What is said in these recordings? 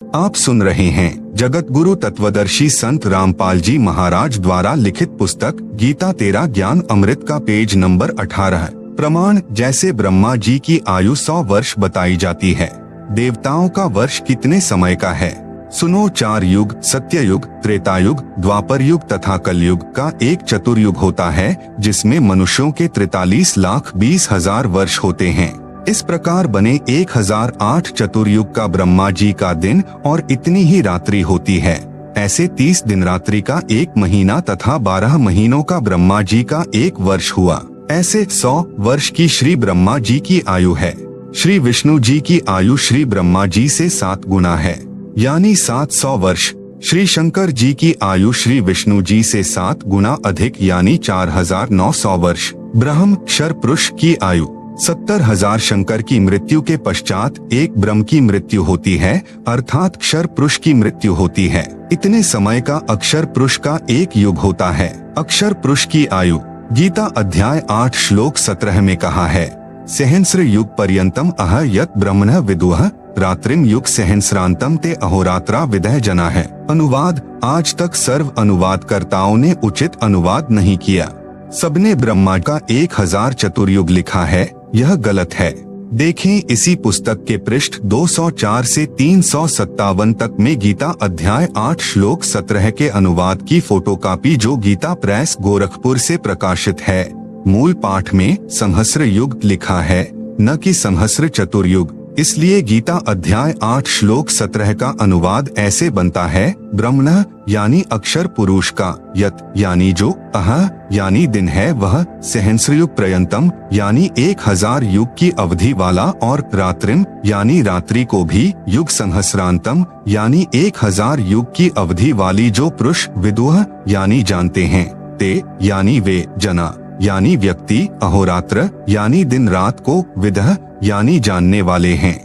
आप सुन रहे हैं जगत गुरु तत्वदर्शी संत रामपाल जी महाराज द्वारा लिखित पुस्तक गीता तेरा ज्ञान अमृत का पेज नंबर 18। प्रमाण। जैसे ब्रह्मा जी की आयु 100 वर्ष बताई जाती है, देवताओं का वर्ष कितने समय का है? सुनो। 4 युग, सत्ययुग, त्रेतायुग, द्वापर युग तथा कलयुग का एक चतुर्युग होता है, जिसमें मनुष्यों के 43,20,000 वर्ष होते हैं। इस प्रकार बने 1008 चतुर्युग का ब्रह्मा जी का दिन और इतनी ही रात्रि होती है। ऐसे 30 दिन रात्रि का 1 महीना तथा 12 महीनों का ब्रह्मा जी का 1 वर्ष हुआ। ऐसे 100 वर्ष की श्री ब्रह्मा जी की आयु है। श्री विष्णु जी की आयु श्री ब्रह्मा जी से 7 गुना है, यानी 700 वर्ष। श्री शंकर जी की आयु श्री विष्णु जी से 7 गुना अधिक, यानी 4900 वर्ष। ब्रह्म क्षर पुरुष की आयु 70,000। शंकर की मृत्यु के पश्चात एक ब्रह्म की मृत्यु होती है, अर्थात क्षर पुरुष की मृत्यु होती है। इतने समय का अक्षर पुरुष का 1 युग होता है। अक्षर पुरुष की आयु गीता अध्याय 8 श्लोक 17 में कहा है, सहस्र युग पर्यंतम अह यत ब्रह्मण विदुः रात्रिम युग सहस्रांतम ते अहोरात्रा विदह जना है। अनुवाद। आज तक सर्व अनुवादकर्ताओं ने उचित अनुवाद नहीं किया। सबने ब्रह्मा का 1000 चतुर्युग लिखा है, यह गलत है। देखें इसी पुस्तक के पृष्ठ 204 से 357 तक में गीता अध्याय 8 श्लोक 17 के अनुवाद की फोटोकॉपी, जो गीता प्रेस गोरखपुर से प्रकाशित है। मूल पाठ में सहस्र युग लिखा है, न कि सहस्र चतुर्युग। इसलिए गीता अध्याय 8 श्लोक 17 का अनुवाद ऐसे बनता है, ब्रह्मणः यानी अक्षर पुरुष का, यत यानी जो, अह यानी दिन है वह, सहस्रयुग पर्यंतम यानी 1000 युग की अवधि वाला, और रात्रिम यानी रात्रि को भी, युग सहस्रांतम यानी 1000 युग की अवधि वाली जो पुरुष, विदुः यानी जानते हैं, ते यानी वे, जना यानी व्यक्ति, अहोरात्र यानी दिन रात को, विदः यानी जानने वाले हैं।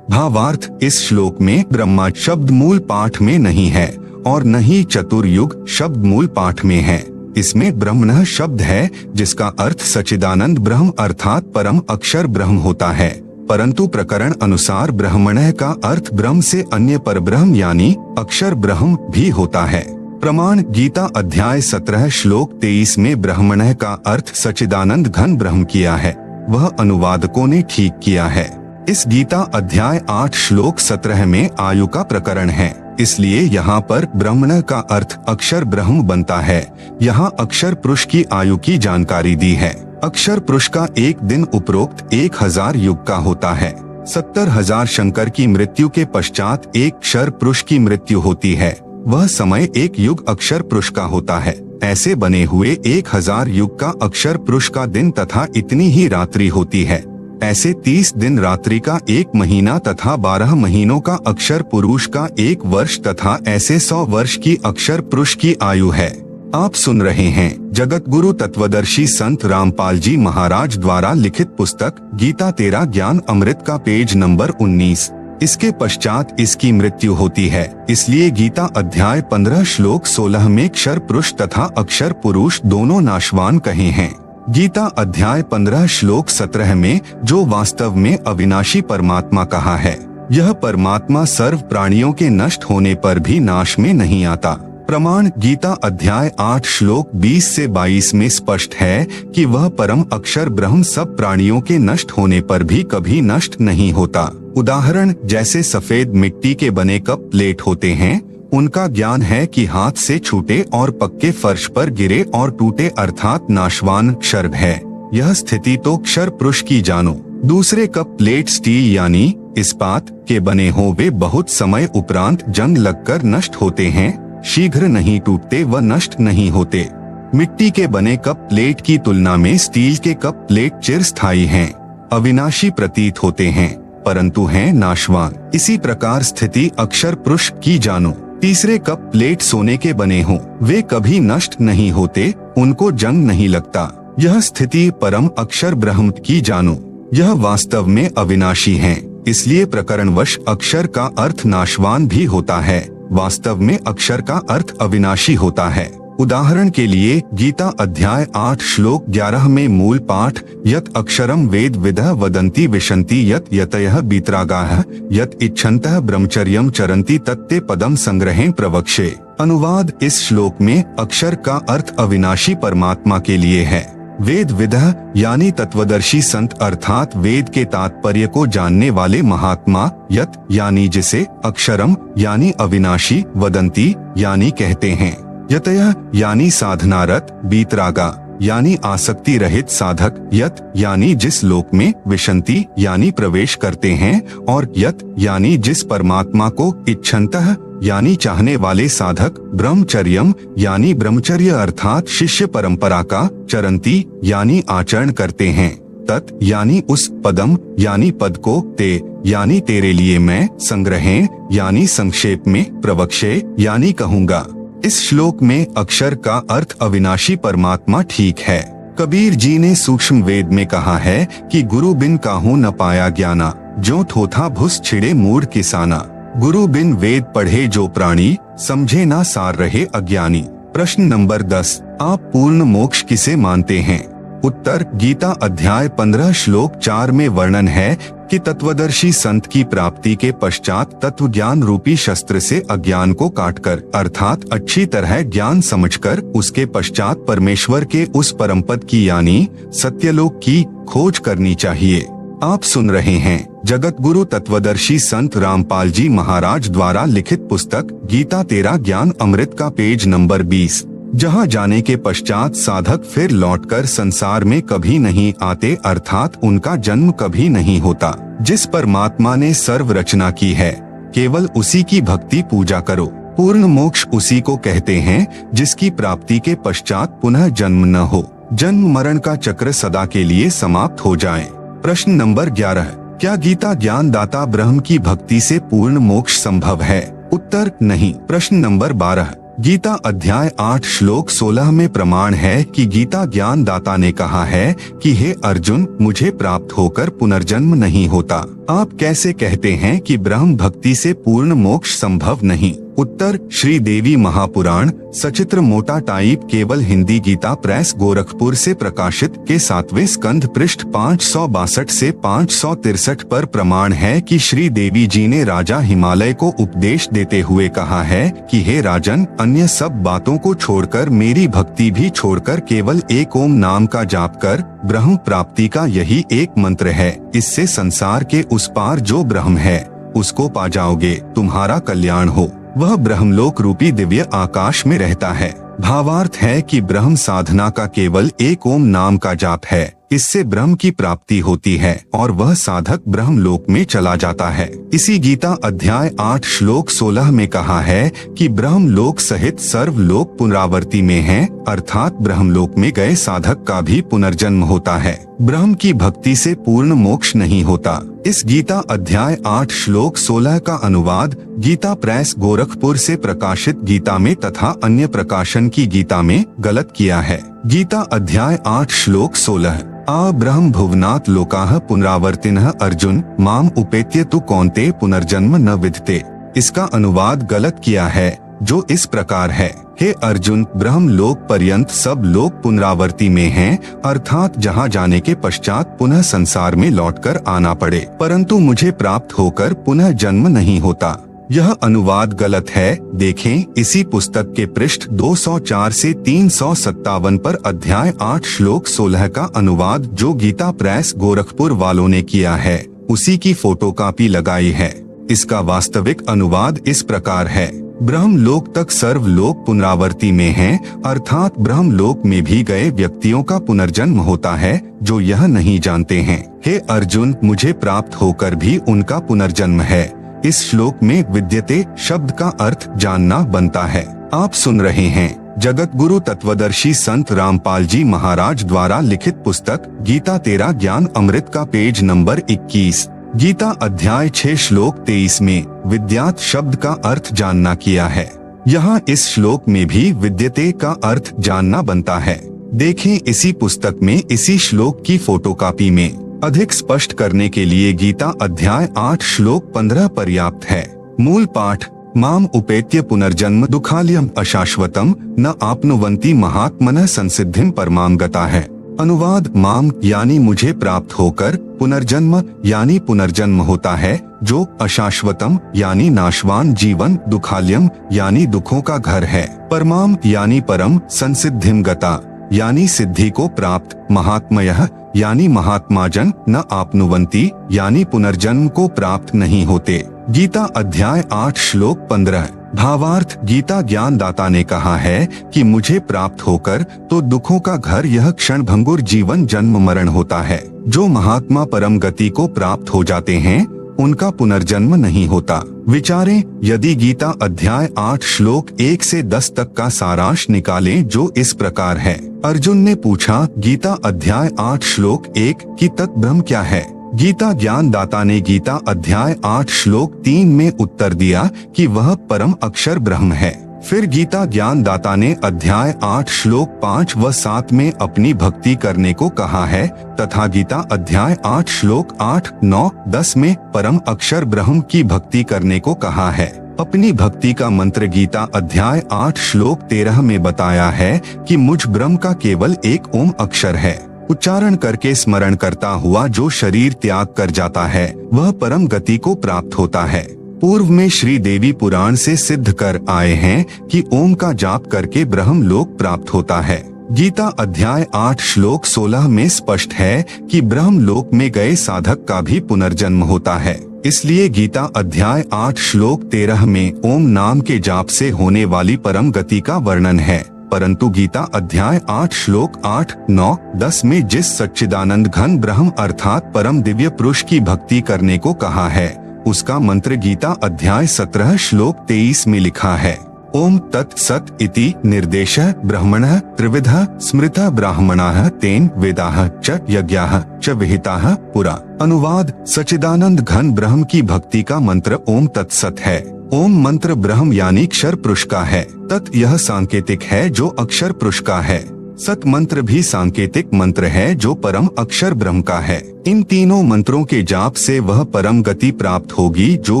भावार्थ। इस श्लोक में ब्रह्मा शब्द मूल पाठ में नहीं है और न ही चतुर्युग शब्द मूल पाठ में है। इसमें ब्रह्मणः शब्द है, जिसका अर्थ सच्चिदानंद ब्रह्म अर्थात परम अक्षर ब्रह्म होता है, परंतु प्रकरण अनुसार ब्रह्मणः का अर्थ ब्रह्म से अन्य पर ब्रह्म यानी अक्षर ब्रह्म भी होता है। प्रमाण। गीता अध्याय 17 श्लोक 23 में ब्रह्मणः का अर्थ सच्चिदानंद घन ब्रह्म किया है, वह अनुवादकों ने ठीक किया है। इस गीता अध्याय 8 श्लोक 17 में आयु का प्रकरण है, इसलिए यहाँ पर ब्रह्मणः का अर्थ अक्षर ब्रह्म बनता है। यहाँ अक्षर पुरुष की आयु की जानकारी दी है। अक्षर पुरुष का एक दिन उपरोक्त 1000 युग का होता है। 70,000 शंकर की मृत्यु के पश्चात एक क्षर पुरुष की मृत्यु होती है, वह समय 1 युग अक्षर पुरुष का होता है। ऐसे बने हुए 1000 युग का अक्षर पुरुष का दिन तथा इतनी ही रात्रि होती है। ऐसे 30 दिन रात्रि का 1 महीना तथा 12 महीनों का अक्षर पुरुष का 1 वर्ष तथा ऐसे 100 वर्ष की अक्षर पुरुष की आयु है। आप सुन रहे हैं जगत गुरु तत्वदर्शी संत रामपाल जी महाराज द्वारा लिखित पुस्तक गीता तेरा ज्ञान अमृत का पेज नंबर 19। इसके पश्चात इसकी मृत्यु होती है, इसलिए गीता अध्याय 15 श्लोक 16 में क्षर पुरुष तथा अक्षर पुरुष दोनों नाशवान कहे हैं। गीता अध्याय 15 श्लोक 17 में जो वास्तव में अविनाशी परमात्मा कहा है, यह परमात्मा सर्व प्राणियों के नष्ट होने पर भी नाश में नहीं आता। प्रमाण। गीता अध्याय 8 श्लोक 20 से 22 में स्पष्ट है कि वह परम अक्षर ब्रह्म सब प्राणियों के नष्ट होने पर भी कभी नष्ट नहीं होता। उदाहरण, जैसे सफेद मिट्टी के बने कप प्लेट होते हैं, उनका ज्ञान है कि हाथ से छूटे और पक्के फर्श पर गिरे और टूटे, अर्थात नाशवान क्षर है। यह स्थिति तो क्षर पुरुष की जानो। दूसरे कप प्लेट स्टील यानी इस्पात के बने हो, वे बहुत समय उपरांत जंग लगकर नष्ट होते हैं, शीघ्र नहीं टूटते व नष्ट नहीं होते। मिट्टी के बने कप प्लेट की तुलना में स्टील के कप प्लेट चिरस्थायी हैं, अविनाशी प्रतीत होते हैं, परंतु हैं नाशवान। इसी प्रकार स्थिति अक्षर पुरुष की जानो। तीसरे कप प्लेट सोने के बने हों, वे कभी नष्ट नहीं होते, उनको जंग नहीं लगता। यह स्थिति परम अक्षर ब्रह्म की जानो। यह वास्तव में अविनाशी हैं, इसलिए प्रकरणवश अक्षर का अर्थ नाशवान भी होता है, वास्तव में अक्षर का अर्थ अविनाशी होता है। उदाहरण के लिए गीता अध्याय 8 श्लोक 11 में मूल पाठ यत अक्षरम वेद विदः वदन्ति विशन्ति यत यतयः बीतरागाः यत इच्छन्तः ब्रह्मचर्यम चरन्ति तत्ते पदम संग्रहेण प्रवक्षे। अनुवाद, इस श्लोक में अक्षर का अर्थ अविनाशी परमात्मा के लिए है। वेद विदः यानी तत्वदर्शी संत अर्थात वेद के तात्पर्य को जानने वाले महात्मा, यत यानी जिसे, अक्षरम यानी अविनाशी, वदंती यानी कहते हैं, यतयः यानी साधनारत, बीतरागा यानी आसक्ति रहित साधक, यत यानी जिस लोक में, विशन्ति यानी प्रवेश करते हैं, और यत यानी जिस परमात्मा को, इच्छन्तः यानी चाहने वाले साधक, ब्रह्मचर्यम यानी ब्रह्मचर्य अर्थात शिष्य परंपरा का, चरंती यानी आचरण करते हैं, तत् यानी उस, पदम यानी पद को, ते यानी तेरे लिए मैं, संग्रहेण यानी संक्षेप में, प्रवक्षे यानी कहूँगा। इस श्लोक में अक्षर का अर्थ अविनाशी परमात्मा ठीक है। कबीर जी ने सूक्ष्म वेद में कहा है कि गुरु बिन काहू न पाया ज्ञाना, जो थोथा भुस छिड़े मूढ़ किसाना। गुरु बिन वेद पढ़े जो प्राणी, समझे ना सार रहे अज्ञानी। प्रश्न नंबर 10, आप पूर्ण मोक्ष किसे मानते हैं? उत्तर, गीता अध्याय 15 श्लोक 4 में वर्णन है कि तत्वदर्शी संत की प्राप्ति के पश्चात तत्व ज्ञान रूपी शस्त्र से अज्ञान को काटकर अर्थात अच्छी तरह ज्ञान समझकर उसके पश्चात परमेश्वर के उस परम पद की यानी सत्यलोक की खोज करनी चाहिए। आप सुन रहे हैं जगत गुरु तत्वदर्शी संत रामपाल जी महाराज द्वारा लिखित पुस्तक गीता तेरा ज्ञान अमृत का पेज नंबर 20, जहां जाने के पश्चात साधक फिर लौटकर संसार में कभी नहीं आते अर्थात उनका जन्म कभी नहीं होता। जिस परमात्मा ने सर्व रचना की है, केवल उसी की भक्ति पूजा करो। पूर्ण मोक्ष उसी को कहते हैं जिसकी प्राप्ति के पश्चात पुनः जन्म न हो, जन्म मरण का चक्र सदा के लिए समाप्त हो जाए। प्रश्न नंबर 11, क्या गीता ज्ञान दाता ब्रह्म की भक्ति से पूर्ण मोक्ष संभव है? उत्तर, नहीं। प्रश्न नंबर 12, गीता अध्याय 8 श्लोक 16 में प्रमाण है कि गीता ज्ञान दाता ने कहा है कि हे अर्जुन, मुझे प्राप्त होकर पुनर्जन्म नहीं होता। आप कैसे कहते हैं कि ब्रह्म भक्ति से पूर्ण मोक्ष संभव नहीं? उत्तर, श्री देवी महापुराण सचित्र मोटा टाइप केवल हिंदी गीता प्रेस गोरखपुर से प्रकाशित के 7वें स्कंध पृष्ठ 562 से 563 पर प्रमाण है कि श्री देवी जी ने राजा हिमालय को उपदेश देते हुए कहा है कि हे राजन, अन्य सब बातों को छोड़कर मेरी भक्ति भी छोड़कर केवल एक ओम नाम का जाप कर, ब्रह्म प्राप्ति का यही एक मंत्र है। इससे संसार के उस पार जो ब्रह्म है उसको पा जाओगे, तुम्हारा कल्याण हो। वह ब्रह्मलोक रूपी दिव्य आकाश में रहता है। भावार्थ है कि ब्रह्म साधना का केवल एक ओम नाम का जाप है, इससे ब्रह्म की प्राप्ति होती है और वह साधक ब्रह्मलोक में चला जाता है। इसी गीता अध्याय 8 श्लोक 16 में कहा है कि ब्रह्मलोक सहित सर्वलोक पुनरावर्ती में है, अर्थात ब्रह्मलोक में गए साधक का भी पुनर्जन्म होता है। ब्रह्म की भक्ति से पूर्ण मोक्ष नहीं होता। इस गीता अध्याय 8 श्लोक 16 का अनुवाद गीता प्रेस गोरखपुर से प्रकाशित गीता में तथा अन्य प्रकाशन की गीता में गलत किया है। गीता अध्याय 8 श्लोक 16, आ ब्रह्म भुवनात् लोकाः पुनरावर्तिनः अर्जुन माम उपेत्य तु कौन्ते पुनर्जन्म न विद्यते। इसका अनुवाद गलत किया है जो इस प्रकार है, हे अर्जुन, ब्रह्म लोक पर्यंत सब लोग पुनरावर्ती में हैं, अर्थात जहाँ जाने के पश्चात पुनः संसार में लौटकर आना पड़े, परंतु मुझे प्राप्त होकर पुनः जन्म नहीं होता। यह अनुवाद गलत है। देखें इसी पुस्तक के पृष्ठ 204 से 357 पर अध्याय 8 श्लोक 16 का अनुवाद जो गीता प्रेस गोरखपुर वालों ने किया है, उसी की फोटोकॉपी लगाई है। इसका वास्तविक अनुवाद इस प्रकार है, ब्रह्म लोक तक सर्वलोक पुनरावर्ती में हैं, अर्थात ब्रह्म लोक में भी गए व्यक्तियों का पुनर्जन्म होता है जो यह नहीं जानते हैं। हे अर्जुन, मुझे प्राप्त होकर भी उनका पुनर्जन्म है। इस श्लोक में विद्यते शब्द का अर्थ जानना बनता है। आप सुन रहे हैं जगत गुरु तत्वदर्शी संत रामपाल जी महाराज द्वारा लिखित पुस्तक गीता तेरा ज्ञान अमृत का पेज नंबर 21, गीता अध्याय 6 श्लोक 23 में विद्यात शब्द का अर्थ जानना किया है। यहाँ इस श्लोक में भी विद्यते का अर्थ जानना बनता है। देखें इसी पुस्तक में इसी श्लोक की फोटोकॉपी में। अधिक स्पष्ट करने के लिए गीता अध्याय 8 श्लोक 15 पर्याप्त है। मूल पाठ माम उपेत्य पुनर्जन्म दुखालयम अशाश्वतम न आपनुवंती महात्मनः संसिद्धिम परमाम गता है। अनुवाद, माम यानी मुझे प्राप्त होकर, पुनर्जन्म यानी पुनर्जन्म होता है, जो अशाश्वतम यानी नाशवान जीवन, दुखालयम यानी दुखों का घर है, परमाम यानी परम, संसिद्धिम गता यानी सिद्धि को प्राप्त, महात्मयः यानी महात्माजन, न आपनुवंती यानी पुनर्जन्म को प्राप्त नहीं होते। गीता अध्याय 8 श्लोक 15। भावार्थ, गीता ज्ञान दाता ने कहा है कि मुझे प्राप्त होकर तो दुखों का घर यह क्षण भंगुर जीवन जन्म मरण होता है। जो महात्मा परम गति को प्राप्त हो जाते हैं उनका पुनर्जन्म नहीं होता। विचारें, यदि गीता अध्याय 8 श्लोक 1 से 10 तक का सारांश निकालें जो इस प्रकार है। अर्जुन ने पूछा, गीता अध्याय 8 श्लोक 1 की तत्ब्रह्म क्या है? गीता ज्ञान दाता ने गीता अध्याय 8 श्लोक 3 में उत्तर दिया कि वह परम अक्षर ब्रह्म है। फिर गीता ज्ञान दाता ने अध्याय 8 श्लोक 5 व 7 में अपनी भक्ति करने को कहा है तथा गीता अध्याय 8 श्लोक 8, 9, 10 में परम अक्षर ब्रह्म की भक्ति करने को कहा है। अपनी भक्ति का मंत्र गीता अध्याय 8 श्लोक 13 में बताया है कि मुझ ब्रह्म का केवल एक ओम अक्षर है। उच्चारण करके स्मरण करता हुआ जो शरीर त्याग कर जाता है वह परम गति को प्राप्त होता है। पूर्व में श्री देवी पुराण से सिद्ध कर आए हैं कि ओम का जाप करके ब्रह्म लोक प्राप्त होता है। गीता अध्याय 8 श्लोक 16 में स्पष्ट है कि ब्रह्म लोक में गए साधक का भी पुनर्जन्म होता है। इसलिए गीता अध्याय 8 श्लोक 13 में ओम नाम के जाप से होने वाली परम गति का वर्णन है, परंतु गीता अध्याय 8 श्लोक 8, 9, 10 में जिस सच्चिदानंद घन ब्रह्म अर्थात परम दिव्य पुरुष की भक्ति करने को कहा है उसका मंत्र गीता अध्याय 17 श्लोक 23 में लिखा है। ओम तत् सत् इति निर्देशः ब्रह्मणः त्रिविधः स्मृतः ब्राह्मणाः तेन वेदाः च यज्ञाः च विहिताः पुरा। अनुवाद, सच्चिदानंद घन ब्रह्म की भक्ति का मंत्र ओम तत्सत है। ओम मंत्र ब्रह्म यानी अक्षर पुरुष का है। तत् यह सांकेतिक है जो अक्षर पुरुष का है। सत मंत्र भी सांकेतिक मंत्र है जो परम अक्षर ब्रह्म का है। इन तीनों मंत्रों के जाप से वह परम गति प्राप्त होगी जो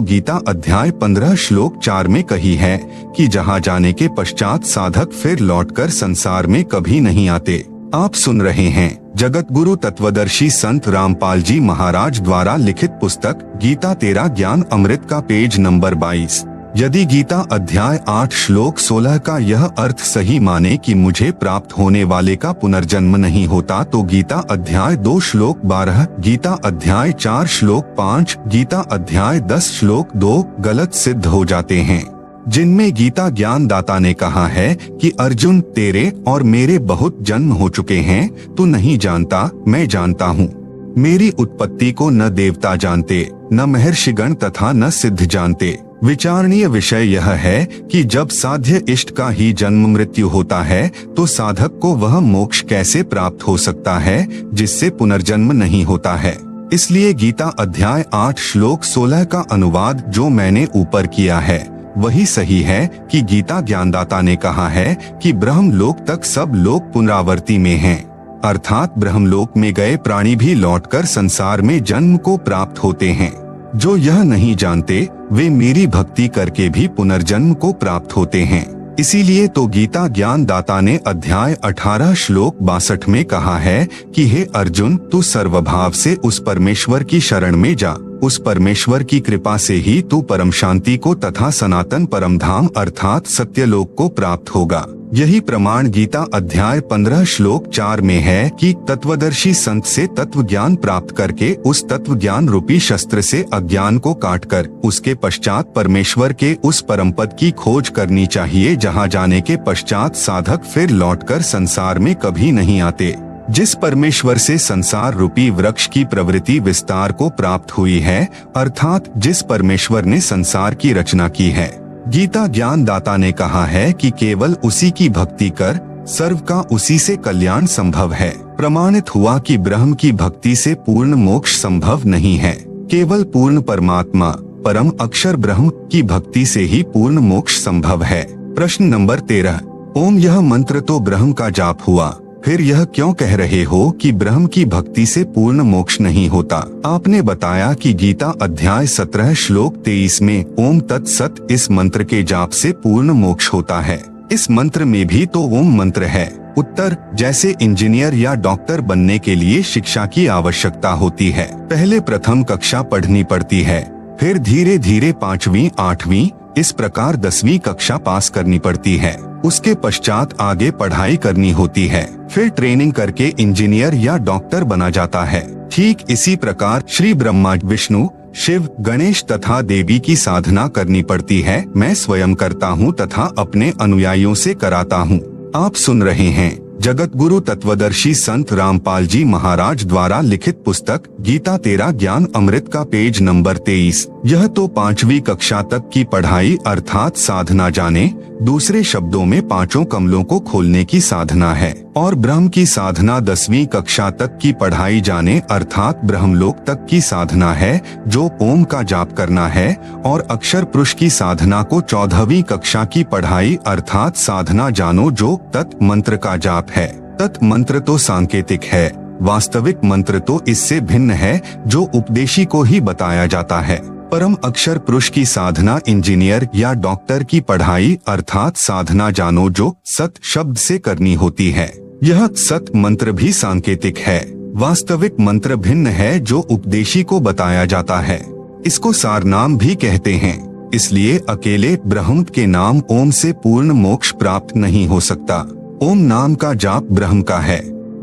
गीता अध्याय 15 श्लोक 4 में कही है कि जहाँ जाने के पश्चात साधक फिर लौटकर संसार में कभी नहीं आते। आप सुन रहे हैं जगत गुरु तत्वदर्शी संत रामपाल जी महाराज द्वारा लिखित पुस्तक गीता तेरा ज्ञान अमृत का पेज नंबर 22। यदि गीता अध्याय 8 श्लोक 16 का यह अर्थ सही माने कि मुझे प्राप्त होने वाले का पुनर्जन्म नहीं होता तो गीता अध्याय 2 श्लोक 12, गीता अध्याय 4 श्लोक 5, गीता अध्याय 10 श्लोक 2 गलत सिद्ध हो जाते हैं, जिनमें गीता ज्ञान दाता ने कहा है कि अर्जुन तेरे और मेरे बहुत जन्म हो चुके हैं, तू नहीं जानता, मैं जानता हूँ। मेरी उत्पत्ति को न देवता जानते, न महर्षिगण तथा न सिद्ध जानते। विचारणीय विषय यह है कि जब साध्य इष्ट का ही जन्म मृत्यु होता है तो साधक को वह मोक्ष कैसे प्राप्त हो सकता है जिससे पुनर्जन्म नहीं होता है। इसलिए गीता अध्याय 8 श्लोक 16 का अनुवाद जो मैंने ऊपर किया है वही सही है कि गीता ज्ञानदाता ने कहा है कि ब्रह्मलोक तक सब लोग पुनरावर्ती में हैं, अर्थात ब्रह्मलोक में गए प्राणी भी लौटकर संसार में जन्म को प्राप्त होते हैं। जो यह नहीं जानते वे मेरी भक्ति करके भी पुनर्जन्म को प्राप्त होते हैं। इसीलिए तो गीता ज्ञान दाता ने अध्याय 18 श्लोक 62 में कहा है कि हे अर्जुन, तू सर्वभाव से उस परमेश्वर की शरण में जा, उस परमेश्वर की कृपा से ही तू परम शांति को तथा सनातन परम धाम अर्थात सत्यलोक को प्राप्त होगा। यही प्रमाण गीता अध्याय 15 श्लोक 4 में है कि तत्वदर्शी संत से तत्व ज्ञान प्राप्त करके उस तत्व ज्ञान रूपी शस्त्र से अज्ञान को काटकर उसके पश्चात परमेश्वर के उस परम पद की खोज करनी चाहिए, जहाँ जाने के पश्चात साधक फिर लौटकर संसार में कभी नहीं आते। जिस परमेश्वर से संसार रूपी वृक्ष की प्रवृत्ति विस्तार को प्राप्त हुई है, अर्थात जिस परमेश्वर ने संसार की रचना की है। गीता ज्ञान दाता ने कहा है कि केवल उसी की भक्ति कर, सर्व का उसी से कल्याण संभव है। प्रमाणित हुआ कि ब्रह्म की भक्ति से पूर्ण मोक्ष संभव नहीं है। केवल पूर्ण परमात्मा परम अक्षर ब्रह्म की भक्ति से ही पूर्ण मोक्ष संभव है। प्रश्न नंबर 13। ओम यह मंत्र तो ब्रह्म का जाप हुआ, फिर यह क्यों कह रहे हो कि ब्रह्म की भक्ति से पूर्ण मोक्ष नहीं होता? आपने बताया कि गीता अध्याय 17 श्लोक 23 में ओम तत्सत इस मंत्र के जाप से पूर्ण मोक्ष होता है। इस मंत्र में भी तो ओम मंत्र है। उत्तर, जैसे इंजीनियर या डॉक्टर बनने के लिए शिक्षा की आवश्यकता होती है। पहले प्रथम कक्षा पढ़नी पड़ती है, फिर धीरे धीरे 5वीं 8वीं इस प्रकार 10वीं कक्षा पास करनी पड़ती है। उसके पश्चात आगे पढ़ाई करनी होती है, फिर ट्रेनिंग करके इंजीनियर या डॉक्टर बना जाता है। ठीक इसी प्रकार श्री ब्रह्मा, विष्णु, शिव, गणेश तथा देवी की साधना करनी पड़ती है। मैं स्वयं करता हूँ तथा अपने अनुयायियों से कराता हूँ। आप सुन रहे हैं जगत गुरु तत्वदर्शी संत रामपाल जी महाराज द्वारा लिखित पुस्तक गीता तेरा ज्ञान अमृत का पेज नंबर 23। यह तो 5वीं कक्षा तक की पढ़ाई अर्थात साधना जाने, दूसरे शब्दों में 5 कमलों को खोलने की साधना है। और ब्रह्म की साधना 10वीं कक्षा तक की पढ़ाई जाने अर्थात ब्रह्मलोक तक की साधना है, जो ओम का जाप करना है। और अक्षर पुरुष की साधना को 14वीं कक्षा की पढ़ाई अर्थात साधना जानो, जो तत् मंत्र का जाप है। तत् मंत्र तो सांकेतिक है, वास्तविक मंत्र तो इससे भिन्न है, जो उपदेशी को ही बताया जाता है। परम अक्षर पुरुष की साधना इंजीनियर या डॉक्टर की पढ़ाई अर्थात साधना जानो, जो सत शब्द से करनी होती है। यह सत मंत्र भी सांकेतिक है, वास्तविक मंत्र भिन्न है, जो उपदेशी को बताया जाता है। इसको सारनाम भी कहते हैं। इसलिए अकेले ब्रह्म के नाम ओम से पूर्ण मोक्ष प्राप्त नहीं हो सकता। ओम नाम का जाप ब्रह्म का है।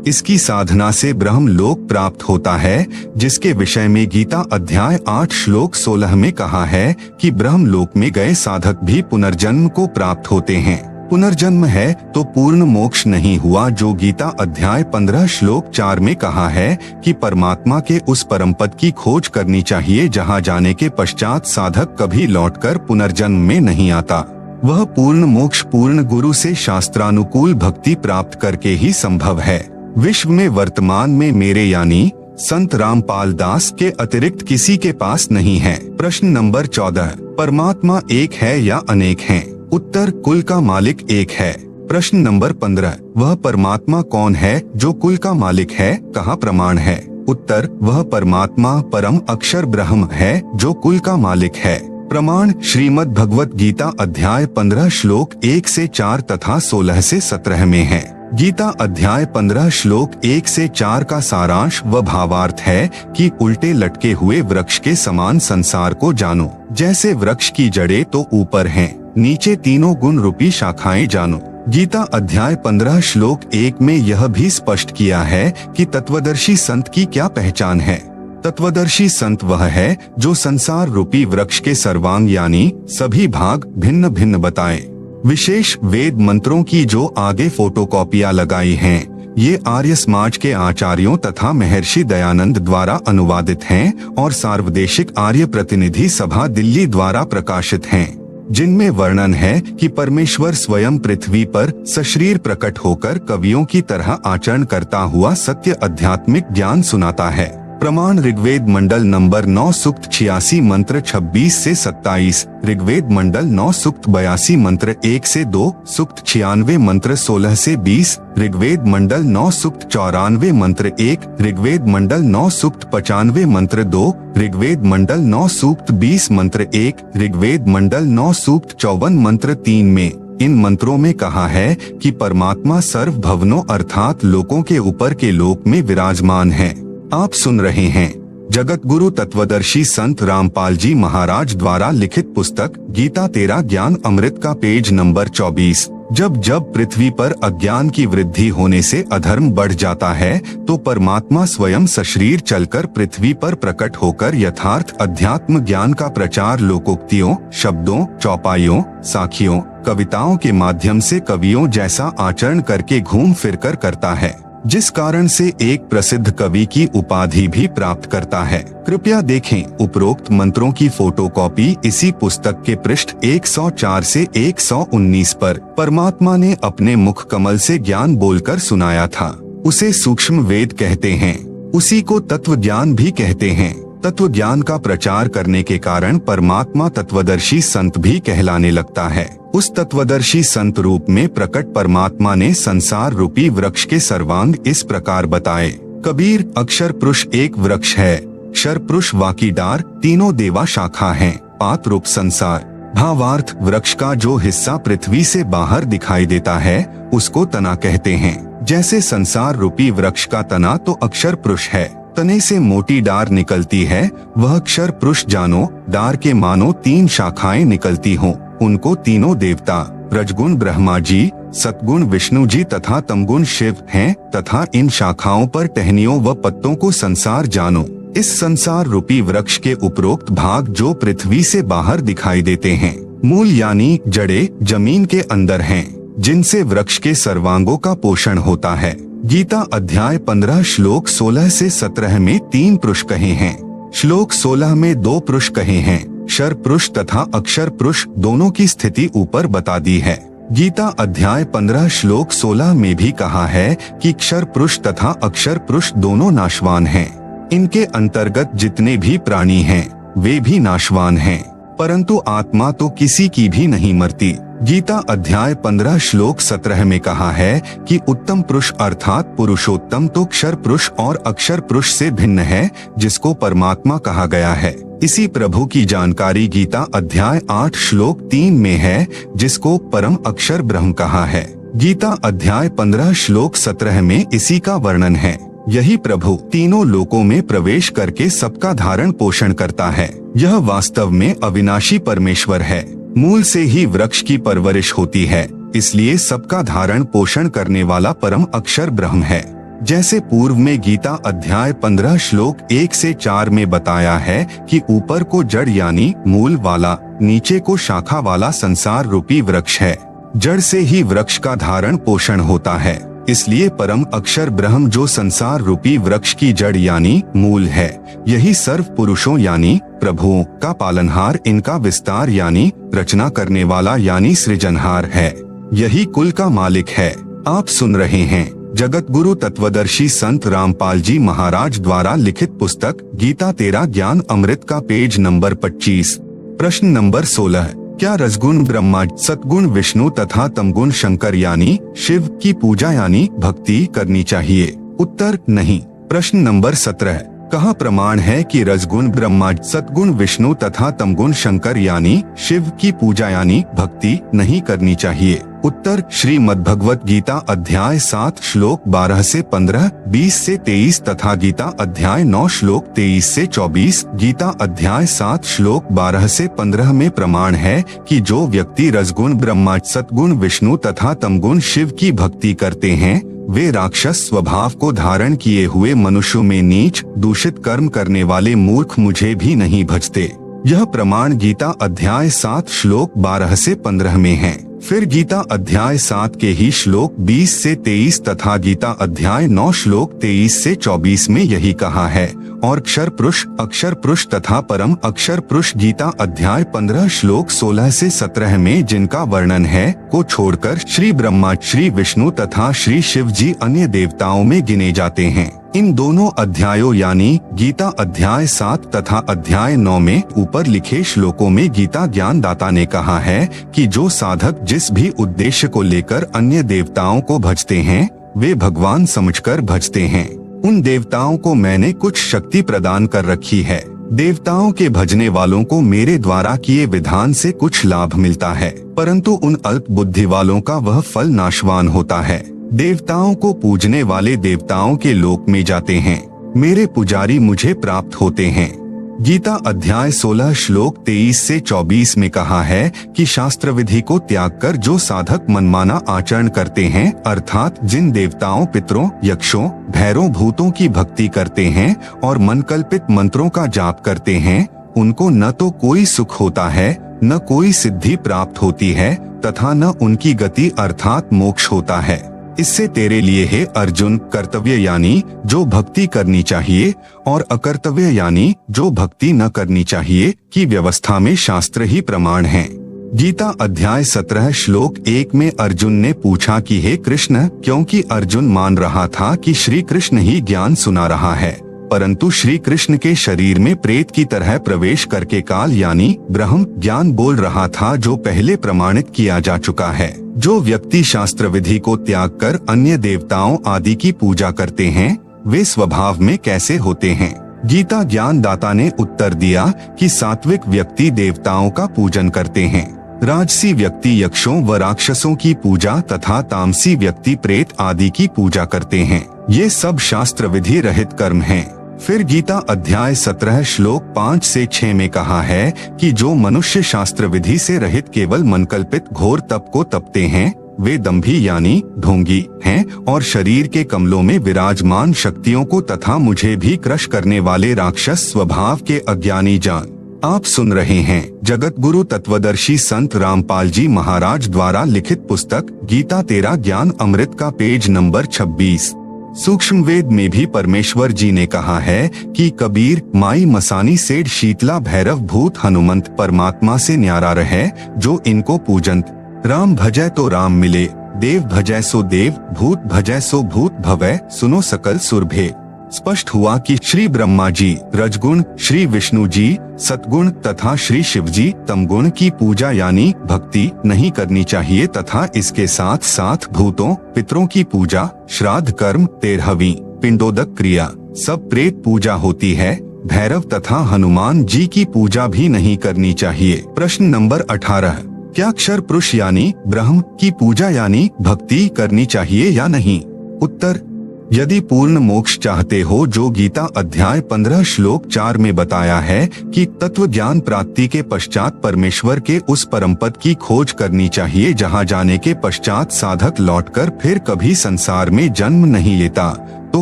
इसकी साधना से ब्रह्म लोक प्राप्त होता है, जिसके विषय में गीता अध्याय 8 श्लोक 16 में कहा है कि ब्रह्म लोक में गए साधक भी पुनर्जन्म को प्राप्त होते हैं। पुनर्जन्म है तो पूर्ण मोक्ष नहीं हुआ, जो गीता अध्याय 15 श्लोक 4 में कहा है कि परमात्मा के उस परम पद की खोज करनी चाहिए, जहां जाने के पश्चात साधक कभी लौटकर पुनर्जन्म में नहीं आता। वह पूर्ण मोक्ष पूर्ण गुरु से शास्त्रानुकूल भक्ति प्राप्त करके ही संभव है। विश्व में वर्तमान में मेरे यानी संत रामपाल दास के अतिरिक्त किसी के पास नहीं है। प्रश्न नंबर 14, परमात्मा एक है या अनेक हैं? उत्तर, कुल का मालिक एक है। प्रश्न नंबर 15, वह परमात्मा कौन है जो कुल का मालिक है? कहाँ प्रमाण है? उत्तर, वह परमात्मा परम अक्षर ब्रह्म है, जो कुल का मालिक है। प्रमाण श्रीमद् भगवत गीता अध्याय 15 श्लोक 1 से 4 तथा 16 से 17 में है। गीता अध्याय 15 श्लोक 1 से 4 का सारांश व भावार्थ है कि उल्टे लटके हुए वृक्ष के समान संसार को जानो। जैसे वृक्ष की जड़ें तो ऊपर हैं, नीचे तीनों गुण रूपी शाखाएं जानो। गीता अध्याय 15 श्लोक 1 में यह भी स्पष्ट किया है कि तत्वदर्शी संत की क्या पहचान है। तत्वदर्शी संत वह है जो संसार रूपी वृक्ष के सर्वांग यानी सभी भाग भिन्न भिन्न बताए। विशेष वेद मंत्रों की जो आगे फोटोकॉपियां लगाई हैं, ये आर्य समाज के आचार्यों तथा महर्षि दयानंद द्वारा अनुवादित हैं और सार्वदेशिक आर्य प्रतिनिधि सभा दिल्ली द्वारा प्रकाशित हैं, जिनमें वर्णन है कि परमेश्वर स्वयं पृथ्वी पर सशरीर प्रकट होकर कवियों की तरह आचरण करता हुआ सत्य आध्यात्मिक ज्ञान सुनाता है। प्रमाण ऋग्वेद मंडल नंबर 9 सूक्त 86 मंत्र 26 से 27, ऋग्वेद मंडल 9 सूक्त 82 मंत्र 1 से 2, सूक्त 96 मंत्र 16 से 20, ऋग्वेद मंडल 9 सूक्त 94 मंत्र 1, ऋग्वेद मंडल 9 सूक्त 95 मंत्र 2, ऋग्वेद मंडल 9 सूक्त 20 मंत्र 1, ऋग्वेद मंडल 9 सूक्त 54 मंत्र 3 में इन मंत्रों में कहा है कि परमात्मा सर्व भवनों अर्थात लोकों के ऊपर के लोक में विराजमान है। आप सुन रहे हैं जगत गुरु तत्वदर्शी संत रामपाल जी महाराज द्वारा लिखित पुस्तक गीता तेरा ज्ञान अमृत का पेज नंबर 24। जब जब पृथ्वी पर अज्ञान की वृद्धि होने से अधर्म बढ़ जाता है, तो परमात्मा स्वयं सशरीर चलकर पृथ्वी पर प्रकट होकर यथार्थ अध्यात्म ज्ञान का प्रचार लोकोक्तियों, शब्दों, चौपाइयों, साखियों, कविताओं के माध्यम से कवियों जैसा आचरण करके घूम फिरकर करता है, जिस कारण से एक प्रसिद्ध कवि की उपाधि भी प्राप्त करता है। कृपया देखें उपरोक्त मंत्रों की फोटोकॉपी इसी पुस्तक के पृष्ठ 104 से 119 पर। परमात्मा ने अपने मुख कमल से ज्ञान बोलकर सुनाया था। उसे सूक्ष्म वेद कहते हैं, उसी को तत्व ज्ञान भी कहते हैं। तत्व ज्ञान का प्रचार करने के कारण परमात्मा तत्वदर्शी संत भी कहलाने लगता है। उस तत्वदर्शी संत रूप में प्रकट परमात्मा ने संसार रूपी वृक्ष के सर्वांग इस प्रकार बताए। कबीर, अक्षर पुरुष एक वृक्ष है, क्षर पुरुष वाकी डार, तीनों देवा शाखा हैं, पात रूप संसार। भावार्थ, वृक्ष का जो हिस्सा पृथ्वी से बाहर दिखाई देता है उसको तना कहते हैं। जैसे संसार रूपी वृक्ष का तना तो अक्षर पुरुष है, तने से मोटी डार निकलती है, वह अक्षर पुरुष जानो। डार के मानो 3 शाखाएं निकलती हों, उनको तीनों देवता रजगुण ब्रह्मा जी, सतगुण विष्णु जी तथा तमगुण शिव हैं, तथा इन शाखाओं पर टहनियों व पत्तों को संसार जानो। इस संसार रूपी वृक्ष के उपरोक्त भाग जो पृथ्वी से बाहर दिखाई देते हैं, मूल यानी जड़े जमीन के अंदर हैं, जिनसे वृक्ष के सर्वांगों का पोषण होता है। गीता अध्याय 15 श्लोक 16 से 17 में 3 पुरुष कहे हैं। श्लोक 16 में 2 पुरुष कहे हैं, क्षर पुरुष तथा अक्षर पुरुष, दोनों की स्थिति ऊपर बता दी है। गीता अध्याय 15 श्लोक 16 में भी कहा है कि क्षर पुरुष तथा अक्षर पुरुष दोनों नाशवान हैं। इनके अंतर्गत जितने भी प्राणी हैं वे भी नाशवान हैं, परंतु आत्मा तो किसी की भी नहीं मरती। गीता अध्याय 15 श्लोक 17 में कहा है कि उत्तम पुरुष अर्थात पुरुषोत्तम तो क्षर पुरुष और अक्षर पुरुष से भिन्न है, जिसको परमात्मा कहा गया है। इसी प्रभु की जानकारी गीता अध्याय 8 श्लोक 3 में है, जिसको परम अक्षर ब्रह्म कहा है। गीता अध्याय 15 श्लोक 17 में इसी का वर्णन है। यही प्रभु तीनों लोकों में प्रवेश करके सबका धारण पोषण करता है। यह वास्तव में अविनाशी परमेश्वर है। मूल से ही वृक्ष की परवरिश होती है, इसलिए सबका धारण पोषण करने वाला परम अक्षर ब्रह्म है। जैसे पूर्व में गीता अध्याय 15 श्लोक 1 से 4 में बताया है कि ऊपर को जड़ यानी मूल वाला, नीचे को शाखा वाला संसार रूपी वृक्ष है। जड़ से ही वृक्ष का धारण पोषण होता है, इसलिए परम अक्षर ब्रह्म जो संसार रूपी वृक्ष की जड़ यानी मूल है, यही सर्व पुरुषों यानी प्रभुओं का पालनहार, इनका विस्तार यानी रचना करने वाला यानी सृजनहार है। यही कुल का मालिक है। आप सुन रहे हैं जगत गुरु तत्वदर्शी संत रामपाल जी महाराज द्वारा लिखित पुस्तक गीता तेरा ज्ञान अमृत का पेज नंबर 25। प्रश्न नंबर 16, क्या रजगुण ब्रह्मा, सतगुण विष्णु तथा तमगुण शंकर यानी शिव की पूजा यानी भक्ति करनी चाहिए? उत्तर, नहीं। प्रश्न नंबर 17, कहाँ प्रमाण है कि रजगुण ब्रह्मा, सतगुण विष्णु तथा तमगुण शंकर यानी शिव की पूजा यानी भक्ति नहीं करनी चाहिए? उत्तर, श्रीमद् भगवत गीता अध्याय 7 श्लोक 12 से 15, 20 से 23 तथा गीता अध्याय 9 श्लोक 23 से 24, गीता अध्याय 7 श्लोक 12 से 15 में प्रमाण है कि जो व्यक्ति रजगुण ब्रह्मा, सतगुण विष्णु तथा तमगुण शिव की भक्ति करते हैं, वे राक्षस स्वभाव को धारण किए हुए मनुष्यों में नीच दूषित कर्म करने वाले मूर्ख मुझे भी नहीं भजते। यह प्रमाण गीता अध्याय 7 श्लोक 12 से 15 में है। फिर गीता अध्याय 7 के ही श्लोक 20 से 23 तथा गीता अध्याय 9 श्लोक 23 से 24 में यही कहा है। और क्षर पुरुष, अक्षर पुरुष तथा परम अक्षर पुरुष गीता अध्याय 15 श्लोक 16 से 17 में जिनका वर्णन है को छोड़कर श्री ब्रह्मा, श्री विष्णु तथा श्री शिव जी अन्य देवताओं में गिने जाते हैं। इन दोनों अध्यायों यानी गीता अध्याय 7 तथा अध्याय 9 में ऊपर लिखे श्लोकों में गीता ज्ञान दाता ने कहा है कि जो साधक जिस भी उद्देश्य को लेकर अन्य देवताओं को भजते हैं, वे भगवान समझकर भजते हैं। उन देवताओं को मैंने कुछ शक्ति प्रदान कर रखी है। देवताओं के भजने वालों को मेरे द्वारा किए विधान से कुछ लाभ मिलता है, परंतु उन अल्प बुद्धि वालों का वह फल नाशवान होता है। देवताओं को पूजने वाले देवताओं के लोक में जाते हैं, मेरे पुजारी मुझे प्राप्त होते हैं। गीता अध्याय 16 श्लोक 23 से 24 में कहा है कि शास्त्र विधि को त्याग कर जो साधक मनमाना आचरण करते हैं, अर्थात जिन देवताओं, पितरों, यक्षों, भैरों, भूतों की भक्ति करते हैं और मनकल्पित मंत्रों का जाप करते हैं, उनको न तो कोई सुख होता है, न कोई सिद्धि प्राप्त होती है तथा न उनकी गति अर्थात मोक्ष होता है। इससे तेरे लिए है अर्जुन, कर्तव्य यानी जो भक्ति करनी चाहिए और अकर्तव्य यानी जो भक्ति न करनी चाहिए की व्यवस्था में शास्त्र ही प्रमाण है। गीता अध्याय 17 श्लोक 1 में अर्जुन ने पूछा कि हे कृष्ण, क्योंकि अर्जुन मान रहा था कि श्री कृष्ण ही ज्ञान सुना रहा है, परंतु श्री कृष्ण के शरीर में प्रेत की तरह प्रवेश करके काल यानी ब्रह्म ज्ञान बोल रहा था, जो पहले प्रमाणित किया जा चुका है। जो व्यक्ति शास्त्र विधि को त्याग कर अन्य देवताओं आदि की पूजा करते हैं, वे स्वभाव में कैसे होते हैं? गीता ज्ञान दाता ने उत्तर दिया कि सात्विक व्यक्ति देवताओं का पूजन करते हैं, राजसी व्यक्ति यक्षों व राक्षसों की पूजा तथा तामसी व्यक्ति प्रेत आदि की पूजा करते हैं। ये सब शास्त्र विधि रहित कर्म हैं। फिर गीता अध्याय 17 श्लोक 5 से 6 में कहा है कि जो मनुष्य शास्त्र विधि से रहित केवल मनकल्पित घोर तप को तपते हैं, वे दंभी यानी ढोंगी हैं और शरीर के कमलों में विराजमान शक्तियों को तथा मुझे भी क्रश करने वाले राक्षस स्वभाव के अज्ञानी जान। आप सुन रहे हैं जगत गुरु तत्वदर्शी संत रामपाल जी महाराज द्वारा लिखित पुस्तक गीता तेरा ज्ञान अमृत का पेज नंबर 26। सूक्ष्म वेद में भी परमेश्वर जी ने कहा है कि कबीर माई मसानी सेठ शीतला भैरव भूत हनुमंत परमात्मा से न्यारा रहे, जो इनको पूजंत। राम भजय तो राम मिले, देव भजय सो देव, भूत भजय सो भूत भवै, सुनो सकल सुरभे। स्पष्ट हुआ कि श्री ब्रह्मा जी रजगुण, श्री विष्णु जी सतगुण तथा श्री शिव जी तमगुण की पूजा यानी भक्ति नहीं करनी चाहिए तथा इसके साथ साथ भूतों पितरों की पूजा, श्राद्ध कर्म, 13वीं पिंडोदक क्रिया, सब प्रेत पूजा होती है। भैरव तथा हनुमान जी की पूजा भी नहीं करनी चाहिए। प्रश्न नंबर 18, क्या अक्षर पुरुष यानी ब्रह्म की पूजा यानी भक्ति करनी चाहिए या नहीं? उत्तर, यदि पूर्ण मोक्ष चाहते हो, जो गीता अध्याय 15 श्लोक 4 में बताया है कि तत्व ज्ञान प्राप्ति के पश्चात परमेश्वर के उस परम पद की खोज करनी चाहिए, जहां जाने के पश्चात साधक लौटकर फिर कभी संसार में जन्म नहीं लेता, तो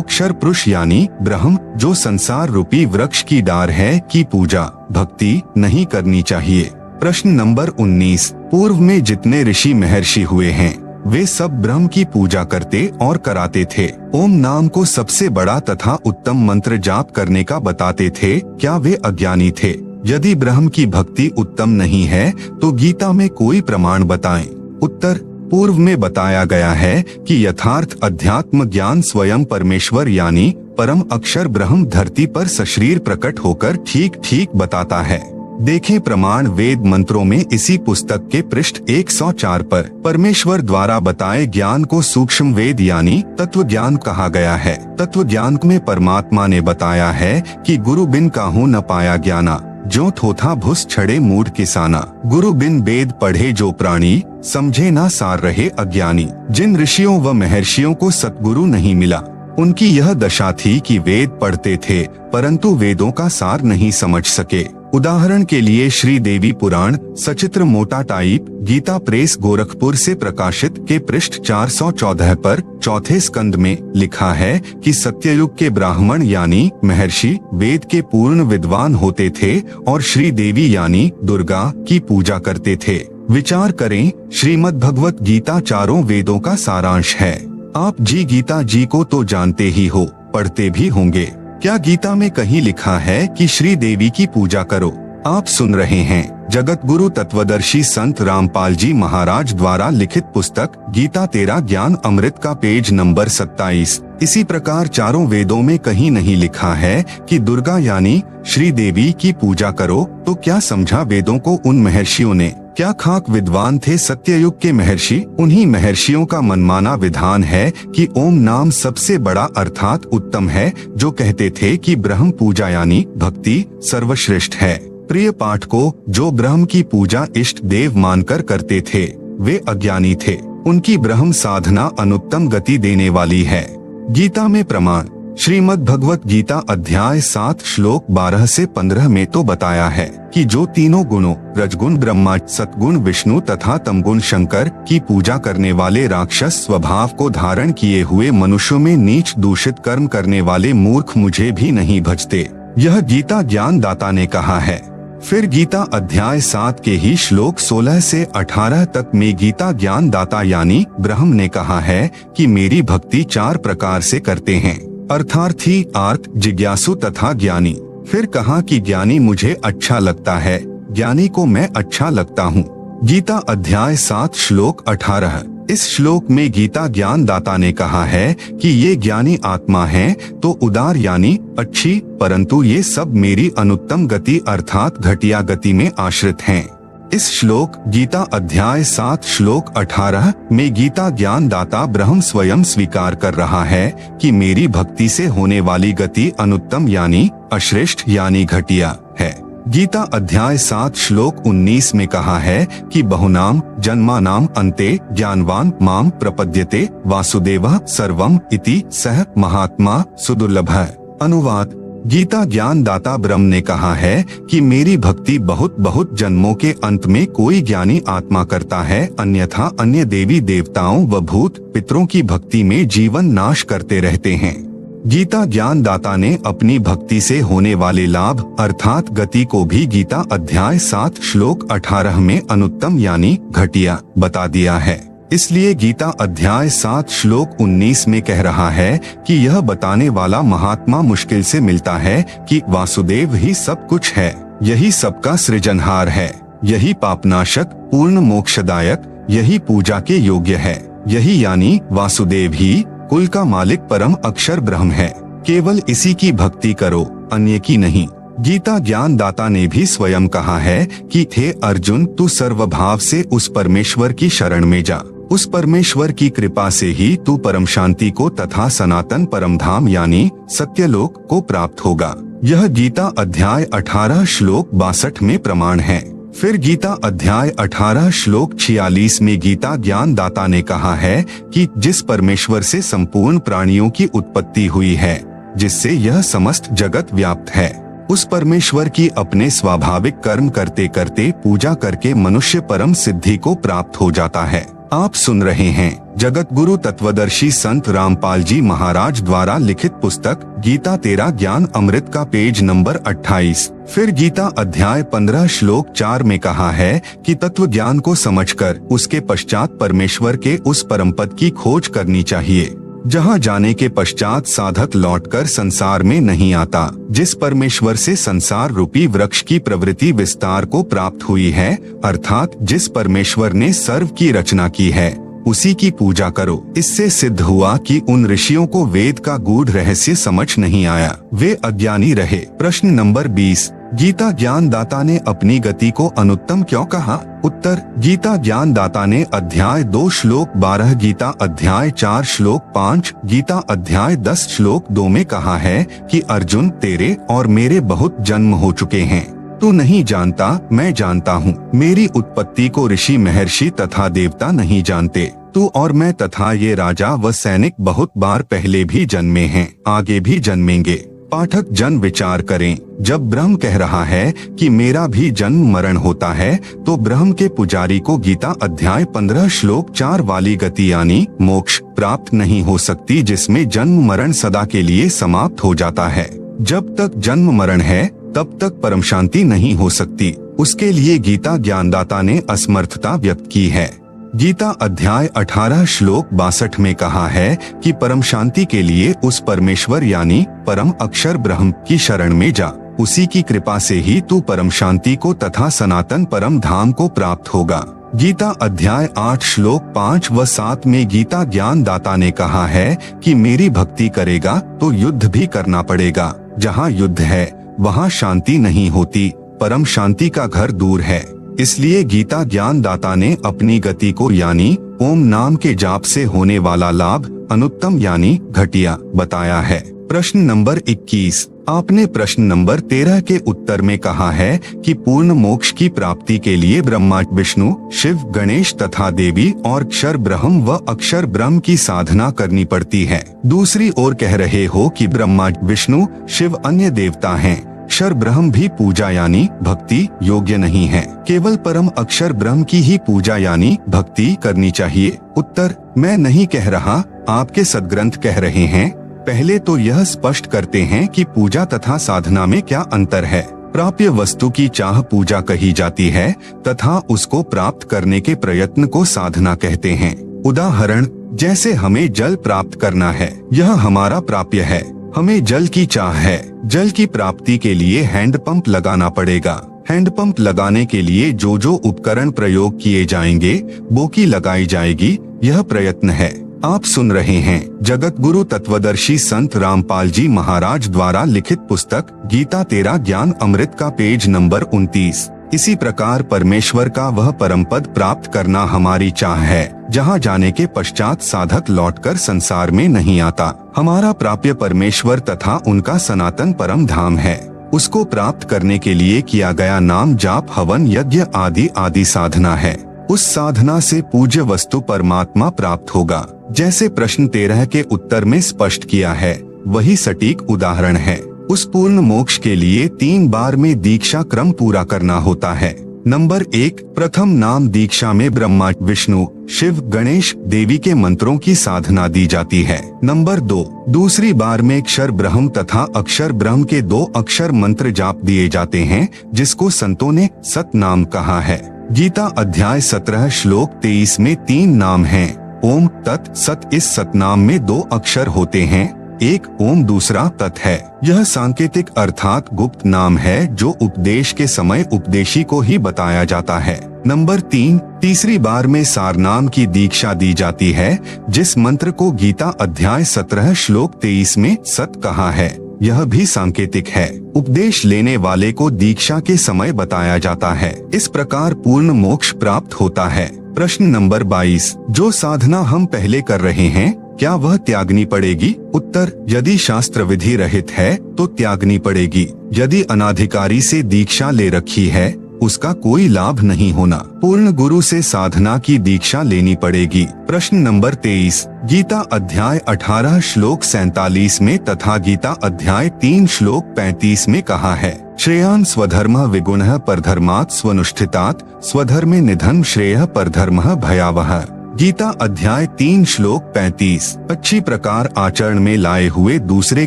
अक्षर पुरुष यानी ब्रह्म, जो संसार रूपी वृक्ष की डार है, की पूजा भक्ति नहीं करनी चाहिए। प्रश्न नंबर 19, पूर्व में जितने ऋषि महर्षि हुए हैं, वे सब ब्रह्म की पूजा करते और कराते थे। ओम नाम को सबसे बड़ा तथा उत्तम मंत्र जाप करने का बताते थे। क्या वे अज्ञानी थे? यदि ब्रह्म की भक्ति उत्तम नहीं है, तो गीता में कोई प्रमाण बताएं। उत्तर, पूर्व में बताया गया है कि यथार्थ अध्यात्म ज्ञान स्वयं परमेश्वर यानी परम अक्षर ब्रह्म धरती पर सशरीर प्रकट होकर ठीक ठीक बताता है। देखें प्रमाण वेद मंत्रों में इसी पुस्तक के पृष्ठ 104 पर परमेश्वर द्वारा बताए ज्ञान को सूक्ष्म वेद यानी तत्व ज्ञान कहा गया है। तत्व ज्ञान में परमात्मा ने बताया है कि गुरु बिन काहू न पाया ज्ञाना, जो थोथा भुस छड़े मूढ़ किसाना। गुरु बिन वेद पढ़े जो प्राणी, समझे ना सार रहे अज्ञानी। जिन ऋषियों व महर्षियों को सतगुरु नहीं मिला, उनकी यह दशा थी कि वेद पढ़ते थे परंतु वेदों का सार नहीं समझ सके। उदाहरण के लिए श्री देवी पुराण सचित्र मोटा टाइप गीता प्रेस गोरखपुर से प्रकाशित के पृष्ठ 414 पर चौथे स्कंद में लिखा है कि सत्ययुग के ब्राह्मण यानी महर्षि वेद के पूर्ण विद्वान होते थे और श्री देवी यानी दुर्गा की पूजा करते थे। विचार करें, श्रीमद् भगवत गीता चारों वेदों का सारांश है। आप जी गीता जी को तो जानते ही हो, पढ़ते भी होंगे। क्या गीता में कहीं लिखा है कि श्री देवी की पूजा करो? आप सुन रहे हैं जगत गुरु तत्वदर्शी संत रामपाल जी महाराज द्वारा लिखित पुस्तक गीता तेरा ज्ञान अमृत का पेज नंबर 27। इसी प्रकार चारों वेदों में कहीं नहीं लिखा है कि दुर्गा यानी श्री देवी की पूजा करो। तो क्या समझा वेदों को उन महर्षियों ने? क्या खाक विद्वान थे सत्ययुग के महर्षि? उन्हीं महर्षियों का मनमाना विधान है कि ओम नाम सबसे बड़ा अर्थात उत्तम है, जो कहते थे कि ब्रह्म पूजा यानी भक्ति सर्वश्रेष्ठ है। प्रिय पाठ को जो ब्रह्म की पूजा इष्ट देव मानकर करते थे, वे अज्ञानी थे। उनकी ब्रह्म साधना अनुत्तम गति देने वाली है। गीता में प्रमाण श्रीमद् भगवत गीता अध्याय 7 श्लोक 12 से 15 में तो बताया है कि जो तीनों गुणों रजगुण ब्रह्मा, सतगुण विष्णु तथा तमगुण शंकर की पूजा करने वाले राक्षस स्वभाव को धारण किए हुए मनुष्यों में नीच दूषित कर्म करने वाले मूर्ख मुझे भी नहीं भजते। यह गीता ज्ञान दाता ने कहा है। फिर गीता अध्याय 7 के ही श्लोक 16 से 18 तक में गीता ज्ञान दाता यानी ब्रह्म ने कहा है कि मेरी भक्ति 4 प्रकार से करते हैं, अर्थार्थी, आर्त, जिज्ञासु तथा ज्ञानी। फिर कहा कि ज्ञानी मुझे अच्छा लगता है, ज्ञानी को मैं अच्छा लगता हूँ। गीता अध्याय 7 श्लोक 18। इस श्लोक में गीता ज्ञान दाता ने कहा है कि ये ज्ञानी आत्मा है तो उदार यानी अच्छी, परंतु ये सब मेरी अनुत्तम गति अर्थात घटिया गति में आश्रित हैं। इस श्लोक गीता अध्याय 7 श्लोक 18 में गीता ज्ञान दाता ब्रह्म स्वयं स्वीकार कर रहा है कि मेरी भक्ति से होने वाली गति अनुत्तम यानी अश्रेष्ठ यानी घटिया है। गीता अध्याय 7 श्लोक 19 में कहा है कि बहुनाम जन्मानाम अन्ते ज्ञानवान माम प्रपद्यते वासुदेवः सर्वम इति सह महात्मा सुदुर्लभः। अनुवाद, गीता ज्ञान दाता ब्रह्म ने कहा है कि मेरी भक्ति बहुत बहुत जन्मों के अंत में कोई ज्ञानी आत्मा करता है, अन्यथा अन्य देवी देवताओं व भूत पितरों की भक्ति में जीवन नाश करते रहते हैं। गीता ज्ञान दाता ने अपनी भक्ति से होने वाले लाभ अर्थात गति को भी गीता अध्याय 7 श्लोक 18 में अनुत्तम यानी घटिया बता दिया है। इसलिए गीता अध्याय 7 श्लोक 19 में कह रहा है कि यह बताने वाला महात्मा मुश्किल से मिलता है कि वासुदेव ही सब कुछ है, यही सबका सृजनहार है, यही पापनाशक पूर्ण मोक्षदायक, यही पूजा के योग्य है, यही यानी वासुदेव ही कुल का मालिक परम अक्षर ब्रह्म है। केवल इसी की भक्ति करो, अन्य की नहीं। गीता ज्ञान दाता ने भी स्वयं कहा है कि हे अर्जुन, तू सर्वभाव से उस परमेश्वर की शरण में जा, उस परमेश्वर की कृपा से ही तू परम शांति को तथा सनातन परम धाम यानी सत्यलोक को प्राप्त होगा। यह गीता अध्याय 18 श्लोक 62 में प्रमाण है। फिर गीता अध्याय 18 श्लोक 46 में गीता ज्ञान दाता ने कहा है कि जिस परमेश्वर से संपूर्ण प्राणियों की उत्पत्ति हुई है, जिससे यह समस्त जगत व्याप्त है, उस परमेश्वर की अपने स्वाभाविक कर्म करते करते पूजा करके मनुष्य परम सिद्धि को प्राप्त हो जाता है। आप सुन रहे हैं जगत गुरु तत्वदर्शी संत रामपाल जी महाराज द्वारा लिखित पुस्तक गीता तेरा ज्ञान अमृत का पेज नंबर 28। फिर गीता अध्याय 15 श्लोक 4 में कहा है कि तत्व ज्ञान को समझकर उसके पश्चात परमेश्वर के उस परम पद की खोज करनी चाहिए, जहाँ जाने के पश्चात साधक लौटकर संसार में नहीं आता। जिस परमेश्वर से संसार रूपी वृक्ष की प्रवृत्ति विस्तार को प्राप्त हुई है, अर्थात जिस परमेश्वर ने सर्व की रचना की है, उसी की पूजा करो। इससे सिद्ध हुआ कि उन ऋषियों को वेद का गूढ़ रहस्य समझ नहीं आया, वे अज्ञानी रहे। प्रश्न नंबर 20, गीता ज्ञान दाता ने अपनी गति को अनुत्तम क्यों कहा? उत्तर, गीता ज्ञान दाता ने अध्याय 2 श्लोक 12, गीता अध्याय 4 श्लोक 5, गीता अध्याय 10 श्लोक 2 में कहा है कि अर्जुन, तेरे और मेरे बहुत जन्म हो चुके हैं, तू नहीं जानता, मैं जानता हूँ। मेरी उत्पत्ति को ऋषि महर्षि तथा देवता नहीं जानते। तू और मैं तथा ये राजा व सैनिक बहुत बार पहले भी जन्मे हैं, आगे भी जन्मेंगे। पाठक जन विचार करें, जब ब्रह्म कह रहा है कि मेरा भी जन्म मरण होता है, तो ब्रह्म के पुजारी को गीता अध्याय 15 श्लोक 4 वाली गति यानी मोक्ष प्राप्त नहीं हो सकती, जिसमें जन्म मरण सदा के लिए समाप्त हो जाता है। जब तक जन्म मरण है तब तक परम शांति नहीं हो सकती। उसके लिए गीता ज्ञानदाता ने असमर्थता व्यक्त की है। गीता अध्याय 18 श्लोक 62 में कहा है कि परम शांति के लिए उस परमेश्वर यानी परम अक्षर ब्रह्म की शरण में जा, उसी की कृपा से ही तू परम शांति को तथा सनातन परम धाम को प्राप्त होगा। गीता अध्याय 8 श्लोक 5 व 7 में गीता ज्ञान दाता ने कहा है कि मेरी भक्ति करेगा तो युद्ध भी करना पड़ेगा। जहाँ युद्ध है वहाँ शांति नहीं होती, परम शांति का घर दूर है। इसलिए गीता ज्ञान दाता ने अपनी गति को यानी ओम नाम के जाप से होने वाला लाभ अनुत्तम यानी घटिया बताया है। प्रश्न नंबर 21, आपने प्रश्न नंबर 13 के उत्तर में कहा है कि पूर्ण मोक्ष की प्राप्ति के लिए ब्रह्मा विष्णु शिव गणेश तथा देवी और क्षर ब्रह्म व अक्षर ब्रह्म की साधना करनी पड़ती है। दूसरी ओर कह रहे हो कि ब्रह्मा विष्णु शिव अन्य देवता हैं, अक्षर ब्रह्म भी पूजा यानी भक्ति योग्य नहीं है, केवल परम अक्षर ब्रह्म की ही पूजा यानी भक्ति करनी चाहिए। उत्तर, मैं नहीं कह रहा, आपके सद्ग्रंथ कह रहे हैं। पहले तो यह स्पष्ट करते हैं कि पूजा तथा साधना में क्या अंतर है। प्राप्य वस्तु की चाह पूजा कही जाती है तथा उसको प्राप्त करने के प्रयत्न को साधना कहते हैं। उदाहरण, जैसे हमें जल प्राप्त करना है, यह हमारा प्राप्य है। हमें जल की चाह है, जल की प्राप्ति के लिए हैंडपंप लगाना पड़ेगा। हैंडपंप लगाने के लिए जो जो उपकरण प्रयोग किए जाएंगे, बोकी लगाई जाएगी, यह प्रयत्न है। आप सुन रहे हैं जगत गुरु तत्वदर्शी संत रामपाल जी महाराज द्वारा लिखित पुस्तक गीता तेरा ज्ञान अमृत का पेज नंबर 29। इसी प्रकार परमेश्वर का वह परम पद प्राप्त करना हमारी चाह है, जहाँ जाने के पश्चात साधक लौटकर संसार में नहीं आता। हमारा प्राप्य परमेश्वर तथा उनका सनातन परम धाम है। उसको प्राप्त करने के लिए किया गया नाम जाप हवन यज्ञ आदि आदि साधना है। उस साधना से पूज्य वस्तु परमात्मा प्राप्त होगा। जैसे प्रश्न 13 के उत्तर में स्पष्ट किया है, वही सटीक उदाहरण है। उस पूर्ण मोक्ष के लिए 3 बार में दीक्षा क्रम पूरा करना होता है। नंबर 1, प्रथम नाम दीक्षा में ब्रह्मा विष्णु शिव गणेश देवी के मंत्रों की साधना दी जाती है। नंबर 2, दूसरी बार में अक्षर ब्रह्म तथा अक्षर ब्रह्म के 2 अक्षर मंत्र जाप दिए जाते हैं, जिसको संतों ने सत नाम कहा है। गीता अध्याय 17 श्लोक 23 में 3 नाम हैं, ओम तत् सत। इस सतनाम में 2 अक्षर होते हैं, एक ओम दूसरा तत् है। यह सांकेतिक अर्थात गुप्त नाम है, जो उपदेश के समय उपदेशी को ही बताया जाता है। नंबर 3, तीसरी बार में सारनाम की दीक्षा दी जाती है, जिस मंत्र को गीता अध्याय 17 श्लोक 23 में सत कहा है। यह भी सांकेतिक है। उपदेश लेने वाले को दीक्षा के समय बताया जाता है। इस प्रकार पूर्ण मोक्ष प्राप्त होता है। प्रश्न नंबर 22, जो साधना हम पहले कर रहे हैं, क्या वह त्यागनी पड़ेगी? उत्तर, यदि शास्त्र विधि रहित है तो त्यागनी पड़ेगी। यदि अनाधिकारी से दीक्षा ले रखी है, उसका कोई लाभ नहीं होना। पूर्ण गुरु से साधना की दीक्षा लेनी पड़ेगी। प्रश्न नंबर 23, गीता अध्याय 18 श्लोक 47 में तथा गीता अध्याय 3 श्लोक 35 में कहा है, श्रेयान् स्वधर्मः विगुणः परधर्मात् स्वनुष्ठितात् स्वधर्मे निधनं श्रेयः परधर्मः भयावहः। गीता अध्याय 3 श्लोक 35। अच्छी प्रकार आचरण में लाए हुए दूसरे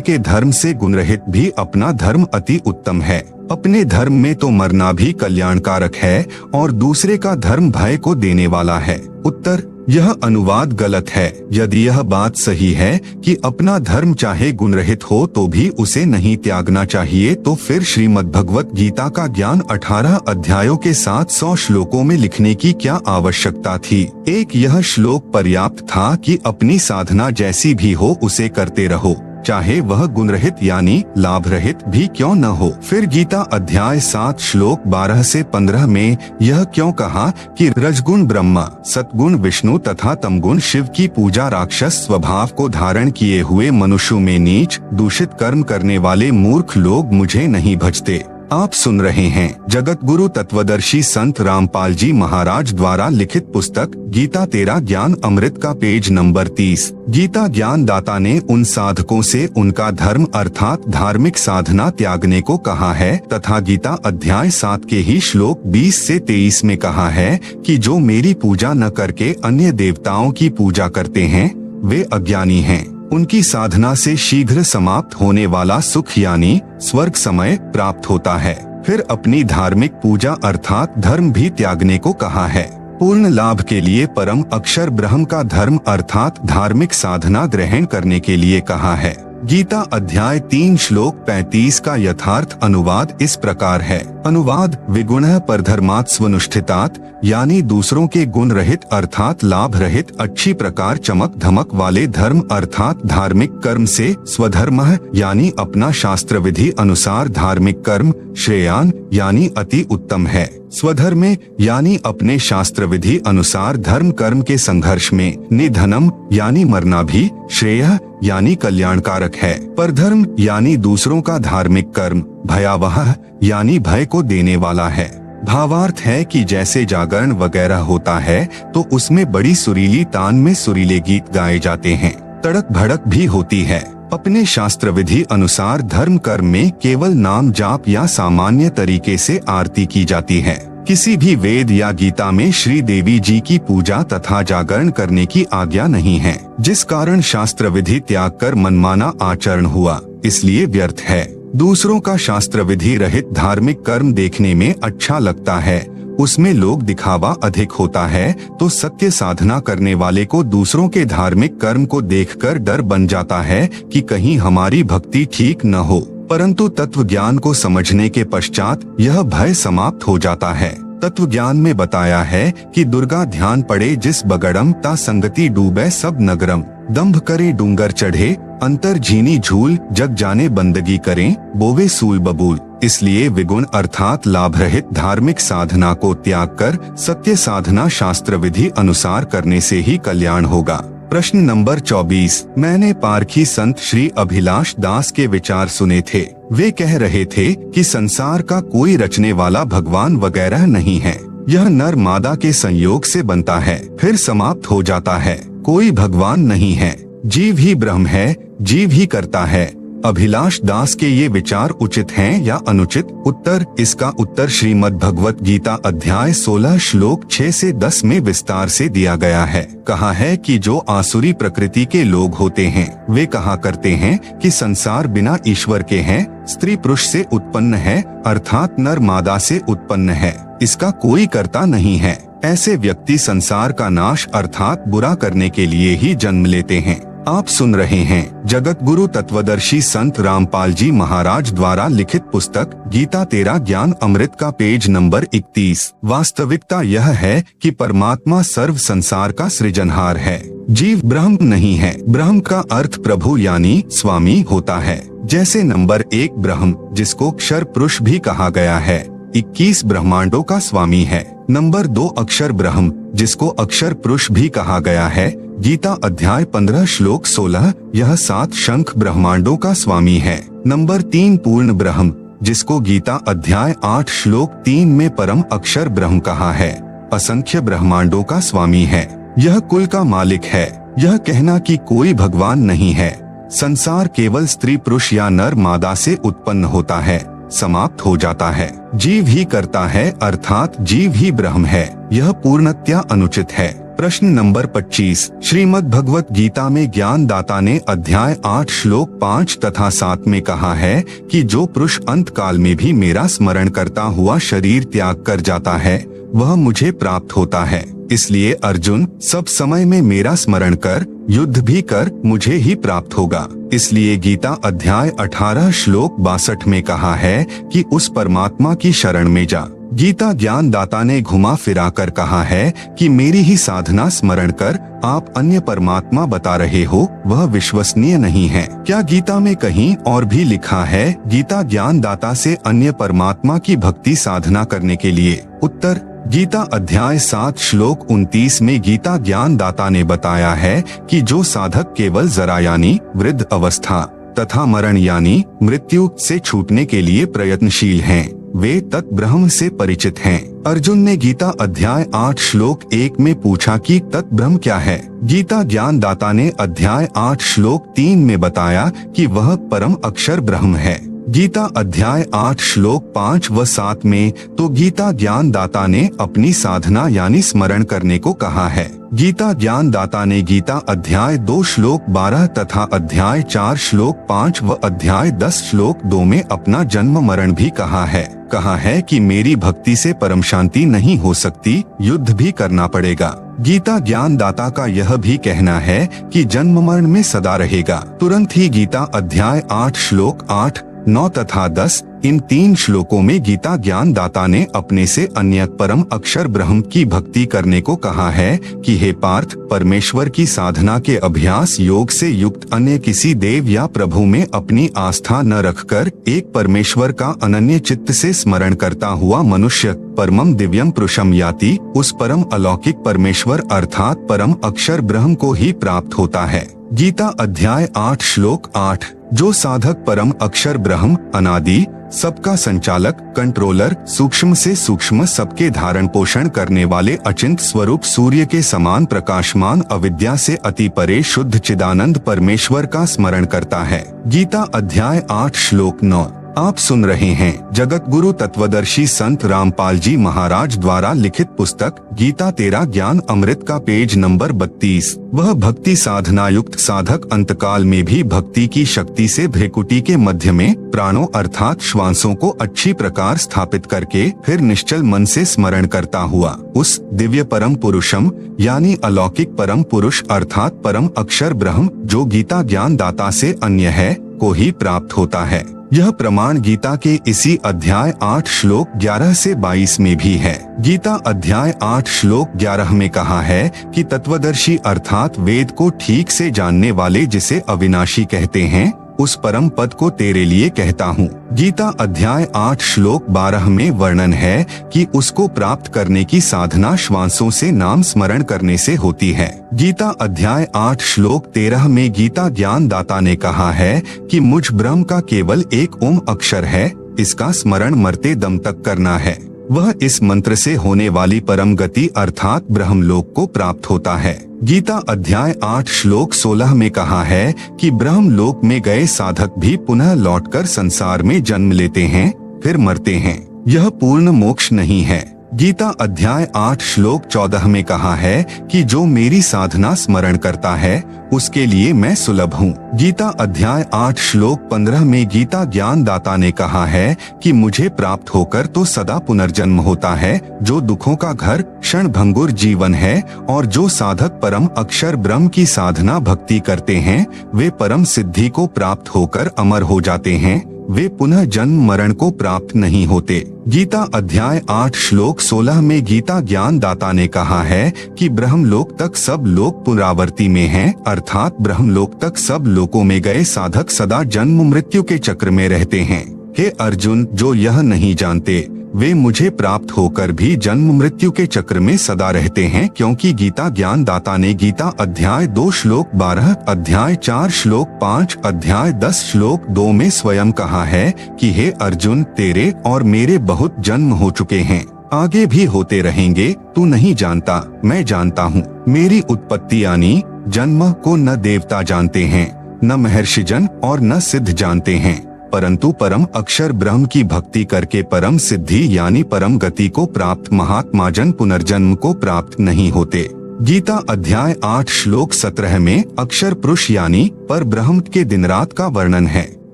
के धर्म से गुणरहित भी अपना धर्म अति उत्तम है। अपने धर्म में तो मरना भी कल्याणकारक है और दूसरे का धर्म भय को देने वाला है। उत्तर, यह अनुवाद गलत है। यदि यह बात सही है कि अपना धर्म चाहे गुणरहित हो तो भी उसे नहीं त्यागना चाहिए, तो फिर श्रीमद्भगवत गीता का ज्ञान 18 अध्यायों के 700 श्लोकों में लिखने की क्या आवश्यकता थी? एक यह श्लोक पर्याप्त था कि अपनी साधना जैसी भी हो उसे करते रहो, चाहे वह गुणरहित यानी लाभ रहित भी क्यों न हो। फिर गीता अध्याय 7 श्लोक 12 से 15 में यह क्यों कहा कि रजगुण ब्रह्मा, सतगुण विष्णु तथा तमगुण शिव की पूजा राक्षस स्वभाव को धारण किए हुए मनुष्यों में नीच दूषित कर्म करने वाले मूर्ख लोग मुझे नहीं भजते। आप सुन रहे हैं जगत गुरु तत्वदर्शी संत रामपाल जी महाराज द्वारा लिखित पुस्तक गीता तेरा ज्ञान अमृत का पेज नंबर 30। गीता ज्ञान दाता ने उन साधकों से उनका धर्म अर्थात धार्मिक साधना त्यागने को कहा है तथा गीता अध्याय 7 के ही श्लोक 20 से 23 में कहा है कि जो मेरी पूजा न करके अन्य देवताओं की पूजा करते हैं, वे अज्ञानी हैं। उनकी साधना से शीघ्र समाप्त होने वाला सुख यानी स्वर्ग समय प्राप्त होता है। फिर अपनी धार्मिक पूजा अर्थात धर्म भी त्यागने को कहा है। पूर्ण लाभ के लिए परम अक्षर ब्रह्म का धर्म अर्थात धार्मिक साधना ग्रहण करने के लिए कहा है। गीता अध्याय 3 श्लोक 35 का यथार्थ अनुवाद इस प्रकार है। अनुवाद, विगुणः परधर्मात् स्वनुष्ठितात्, यानी दूसरों के गुण रहित अर्थात लाभ रहित अच्छी प्रकार चमक धमक वाले धर्म अर्थात धार्मिक कर्म से, स्वधर्मः यानी अपना शास्त्र विधि अनुसार धार्मिक कर्म, श्रेयान यानी अति उत्तम है, स्वधर्मे यानी अपने शास्त्र विधि अनुसार धर्म कर्म के संघर्ष में, निधनम यानी मरना भी, श्रेयः यानी कल्याणकारक है, परधर्म यानी दूसरों का धार्मिक कर्म, भयावह यानी भय को देने वाला है। भावार्थ है कि जैसे जागरण वगैरह होता है तो उसमें बड़ी सुरीली तान में सुरीले गीत गाए जाते हैं, तड़क भड़क भी होती है। अपने शास्त्र विधि अनुसार धर्म कर्म में केवल नाम जाप या सामान्य तरीके से आरती की जाती है। किसी भी वेद या गीता में श्री देवी जी की पूजा तथा जागरण करने की आज्ञा नहीं है, जिस कारण शास्त्र विधि त्याग कर मनमाना आचरण हुआ, इसलिए व्यर्थ है। दूसरों का शास्त्र विधि रहित धार्मिक कर्म देखने में अच्छा लगता है, उसमें लोग दिखावा अधिक होता है, तो सत्य साधना करने वाले को दूसरों के धार्मिक कर्म को देखकर डर बन जाता है कि कहीं हमारी भक्ति ठीक न हो, परंतु तत्व ज्ञान को समझने के पश्चात यह भय समाप्त हो जाता है। तत्व ज्ञान में बताया है कि दुर्गा ध्यान पड़े जिस बगड़म ता संगति डूबे सब नगरम, दंभ करे डूंगर चढ़े अंतर झीनी झूल, जग जाने बंदगी करें बोवे सूल बबूल। इसलिए विगुण अर्थात लाभ रहित धार्मिक साधना को त्याग कर सत्य साधना शास्त्र विधि अनुसार करने से ही कल्याण होगा। प्रश्न नंबर 24, मैंने पारखी संत श्री अभिलाष दास के विचार सुने थे। वे कह रहे थे कि संसार का कोई रचने वाला भगवान वगैरह नहीं है, यह नर मादा के संयोग से बनता है फिर समाप्त हो जाता है, कोई भगवान नहीं है, जीव ही ब्रह्म है, जीव ही करता है। अभिलाष दास के ये विचार उचित हैं या अनुचित? उत्तर, इसका उत्तर श्रीमद् भगवत गीता अध्याय 16 श्लोक 6 से 10 में विस्तार से दिया गया है। कहा है कि जो आसुरी प्रकृति के लोग होते हैं वे कहा करते हैं कि संसार बिना ईश्वर के है, स्त्री पुरुष से उत्पन्न है अर्थात नर मादा से उत्पन्न है, इसका कोई कर्ता नहीं है। ऐसे व्यक्ति संसार का नाश अर्थात बुरा करने के लिए ही जन्म लेते हैं। आप सुन रहे हैं जगत गुरु तत्वदर्शी संत रामपाल जी महाराज द्वारा लिखित पुस्तक गीता तेरा ज्ञान अमृत का पेज नंबर 31। वास्तविकता यह है कि परमात्मा सर्व संसार का सृजनहार है, जीव ब्रह्म नहीं है। ब्रह्म का अर्थ प्रभु यानी स्वामी होता है। जैसे नंबर 1 ब्रह्म जिसको अक्षर पुरुष भी कहा गया है 21 ब्रह्मांडों का स्वामी है। नंबर 2 अक्षर ब्रह्म जिसको अक्षर पुरुष भी कहा गया है गीता अध्याय 15 श्लोक 16, यह 7 शंख ब्रह्मांडों का स्वामी है। नंबर 3 पूर्ण ब्रह्म जिसको गीता अध्याय 8 श्लोक 3 में परम अक्षर ब्रह्म कहा है, असंख्य ब्रह्मांडों का स्वामी है, यह कुल का मालिक है। यह कहना कि कोई भगवान नहीं है, संसार केवल स्त्री पुरुष या नर मादा से उत्पन्न होता है, समाप्त हो जाता है, जीव ही करता है अर्थात जीव ही ब्रह्म है, यह पूर्णतया अनुचित है। प्रश्न नंबर 25, श्रीमद् भगवत गीता में ज्ञान दाता ने अध्याय 8 श्लोक 5 तथा 7 में कहा है कि जो पुरुष अंत काल में भी मेरा स्मरण करता हुआ शरीर त्याग कर जाता है वह मुझे प्राप्त होता है। इसलिए अर्जुन सब समय में मेरा स्मरण कर युद्ध भी कर मुझे ही प्राप्त होगा। इसलिए गीता अध्याय 18 श्लोक 62 में कहा है कि उस परमात्मा की शरण में जा। गीता ज्ञान दाता ने घुमा फिरा कर कहा है कि मेरी ही साधना स्मरण कर आप अन्य परमात्मा बता रहे हो वह विश्वसनीय नहीं है। क्या गीता में कहीं और भी लिखा है गीता ज्ञान दाता से अन्य परमात्मा की भक्ति साधना करने के लिए? उत्तर, गीता अध्याय 7 श्लोक 29 में गीता ज्ञान दाता ने बताया है कि जो साधक केवल जरा यानी वृद्ध अवस्था तथा मरण यानी मृत्यु से छूटने के लिए प्रयत्नशील हैं, वे तत्ब्रह्म से परिचित हैं। अर्जुन ने गीता अध्याय 8 श्लोक 1 में पूछा कि तत्ब्रह्म क्या है? गीता ज्ञान दाता ने अध्याय 8 श्लोक 3 में बताया कि वह परम अक्षर ब्रह्म है। गीता अध्याय 8 श्लोक 5 व 7 में तो गीता ज्ञान दाता ने अपनी साधना यानी स्मरण करने को कहा है। गीता ज्ञान दाता ने गीता अध्याय 2 श्लोक 12 तथा अध्याय 4 श्लोक 5 व अध्याय 10 श्लोक 2 में अपना जन्म मरण भी कहा है कि मेरी भक्ति से परम शांति नहीं हो सकती, युद्ध भी करना पड़ेगा। गीता ज्ञान दाता का यह भी कहना है कि जन्म मरण में सदा रहेगा। तुरंत ही गीता अध्याय 8 श्लोक 8, 9 तथा 10 इन 3 श्लोकों में गीता ज्ञान दाता ने अपने से अन्य परम अक्षर ब्रह्म की भक्ति करने को कहा है कि हे पार्थ, परमेश्वर की साधना के अभ्यास योग से युक्त अन्य किसी देव या प्रभु में अपनी आस्था न रखकर एक परमेश्वर का अनन्य चित्त से स्मरण करता हुआ मनुष्य परमम दिव्यम पुरुषम याति, उस परम अलौकिक परमेश्वर अर्थात परम अक्षर ब्रह्म को ही प्राप्त होता है। गीता अध्याय 8 श्लोक 8, जो साधक परम अक्षर ब्रह्म अनादि सबका संचालक कंट्रोलर सूक्ष्म से सूक्ष्म सबके धारण पोषण करने वाले अचिंत स्वरूप सूर्य के समान प्रकाशमान अविद्या से अति परे शुद्ध चिदानंद परमेश्वर का स्मरण करता है। गीता अध्याय 8 श्लोक 9। आप सुन रहे हैं जगत गुरु तत्वदर्शी संत रामपाल जी महाराज द्वारा लिखित पुस्तक गीता तेरा ज्ञान अमृत का पेज नंबर 32। वह भक्ति साधना युक्त साधक अंतकाल में भी भक्ति की शक्ति से भ्रेकुटी के मध्य में प्राणों अर्थात श्वासों को अच्छी प्रकार स्थापित करके फिर निश्चल मन से स्मरण करता हुआ उस दिव्य परम पुरुषम यानी अलौकिक परम पुरुष अर्थात परम अक्षर ब्रह्म जो गीता ज्ञान दाता से अन्य है को ही प्राप्त होता है। यह प्रमाण गीता के इसी अध्याय 8 श्लोक 11 से 22 में भी है। गीता अध्याय 8 श्लोक 11 में कहा है कि तत्वदर्शी अर्थात वेद को ठीक से जानने वाले, जिसे अविनाशी कहते हैं, उस परम पद को तेरे लिए कहता हूँ। गीता अध्याय 8 श्लोक 12 में वर्णन है कि उसको प्राप्त करने की साधना श्वासों से नाम स्मरण करने से होती है। गीता अध्याय 8 श्लोक 13 में गीता ज्ञान दाता ने कहा है कि मुझ ब्रह्म का केवल एक ओम अक्षर है, इसका स्मरण मरते दम तक करना है। वह इस मंत्र से होने वाली परम गति अर्थात ब्रह्मलोक को प्राप्त होता है। गीता अध्याय 8 श्लोक 16 में कहा है कि ब्रह्मलोक में गए साधक भी पुनः लौटकर संसार में जन्म लेते हैं, फिर मरते हैं। यह पूर्ण मोक्ष नहीं है। गीता अध्याय 8 श्लोक 14 में कहा है कि जो मेरी साधना स्मरण करता है उसके लिए मैं सुलभ हूँ। गीता अध्याय 8 श्लोक 15 में गीता ज्ञान दाता ने कहा है कि मुझे प्राप्त होकर तो सदा पुनर्जन्म होता है, जो दुखों का घर क्षण भंगुर जीवन है, और जो साधक परम अक्षर ब्रह्म की साधना भक्ति करते हैं वे परम सिद्धि को प्राप्त होकर अमर हो जाते हैं, वे पुनः जन्म मरण को प्राप्त नहीं होते। गीता अध्याय 8 श्लोक 16 में गीता ज्ञान दाता ने कहा है कि ब्रह्मलोक तक सब लोग पुनरावर्ती में हैं, अर्थात ब्रह्मलोक तक सब लोकों में गए साधक सदा जन्म मृत्यु के चक्र में रहते हैं। हे अर्जुन, जो यह नहीं जानते वे मुझे प्राप्त होकर भी जन्म मृत्यु के चक्र में सदा रहते हैं, क्योंकि गीता ज्ञान दाता ने गीता अध्याय 2 श्लोक 12, अध्याय 4 श्लोक 5, अध्याय 10 श्लोक 2 में स्वयं कहा है कि हे अर्जुन, तेरे और मेरे बहुत जन्म हो चुके हैं, आगे भी होते रहेंगे। तू नहीं जानता, मैं जानता हूँ। मेरी उत्पत्ति यानी जन्म को न देवता जानते हैं, न महर्षिजन और न सिद्ध जानते हैं, परंतु परम अक्षर ब्रह्म की भक्ति करके परम सिद्धि यानी परम गति को प्राप्त महात्मा जन पुनर्जन्म को प्राप्त नहीं होते। गीता अध्याय 8 श्लोक 17 में अक्षर पुरुष यानी पर ब्रह्म के दिन रात का वर्णन है।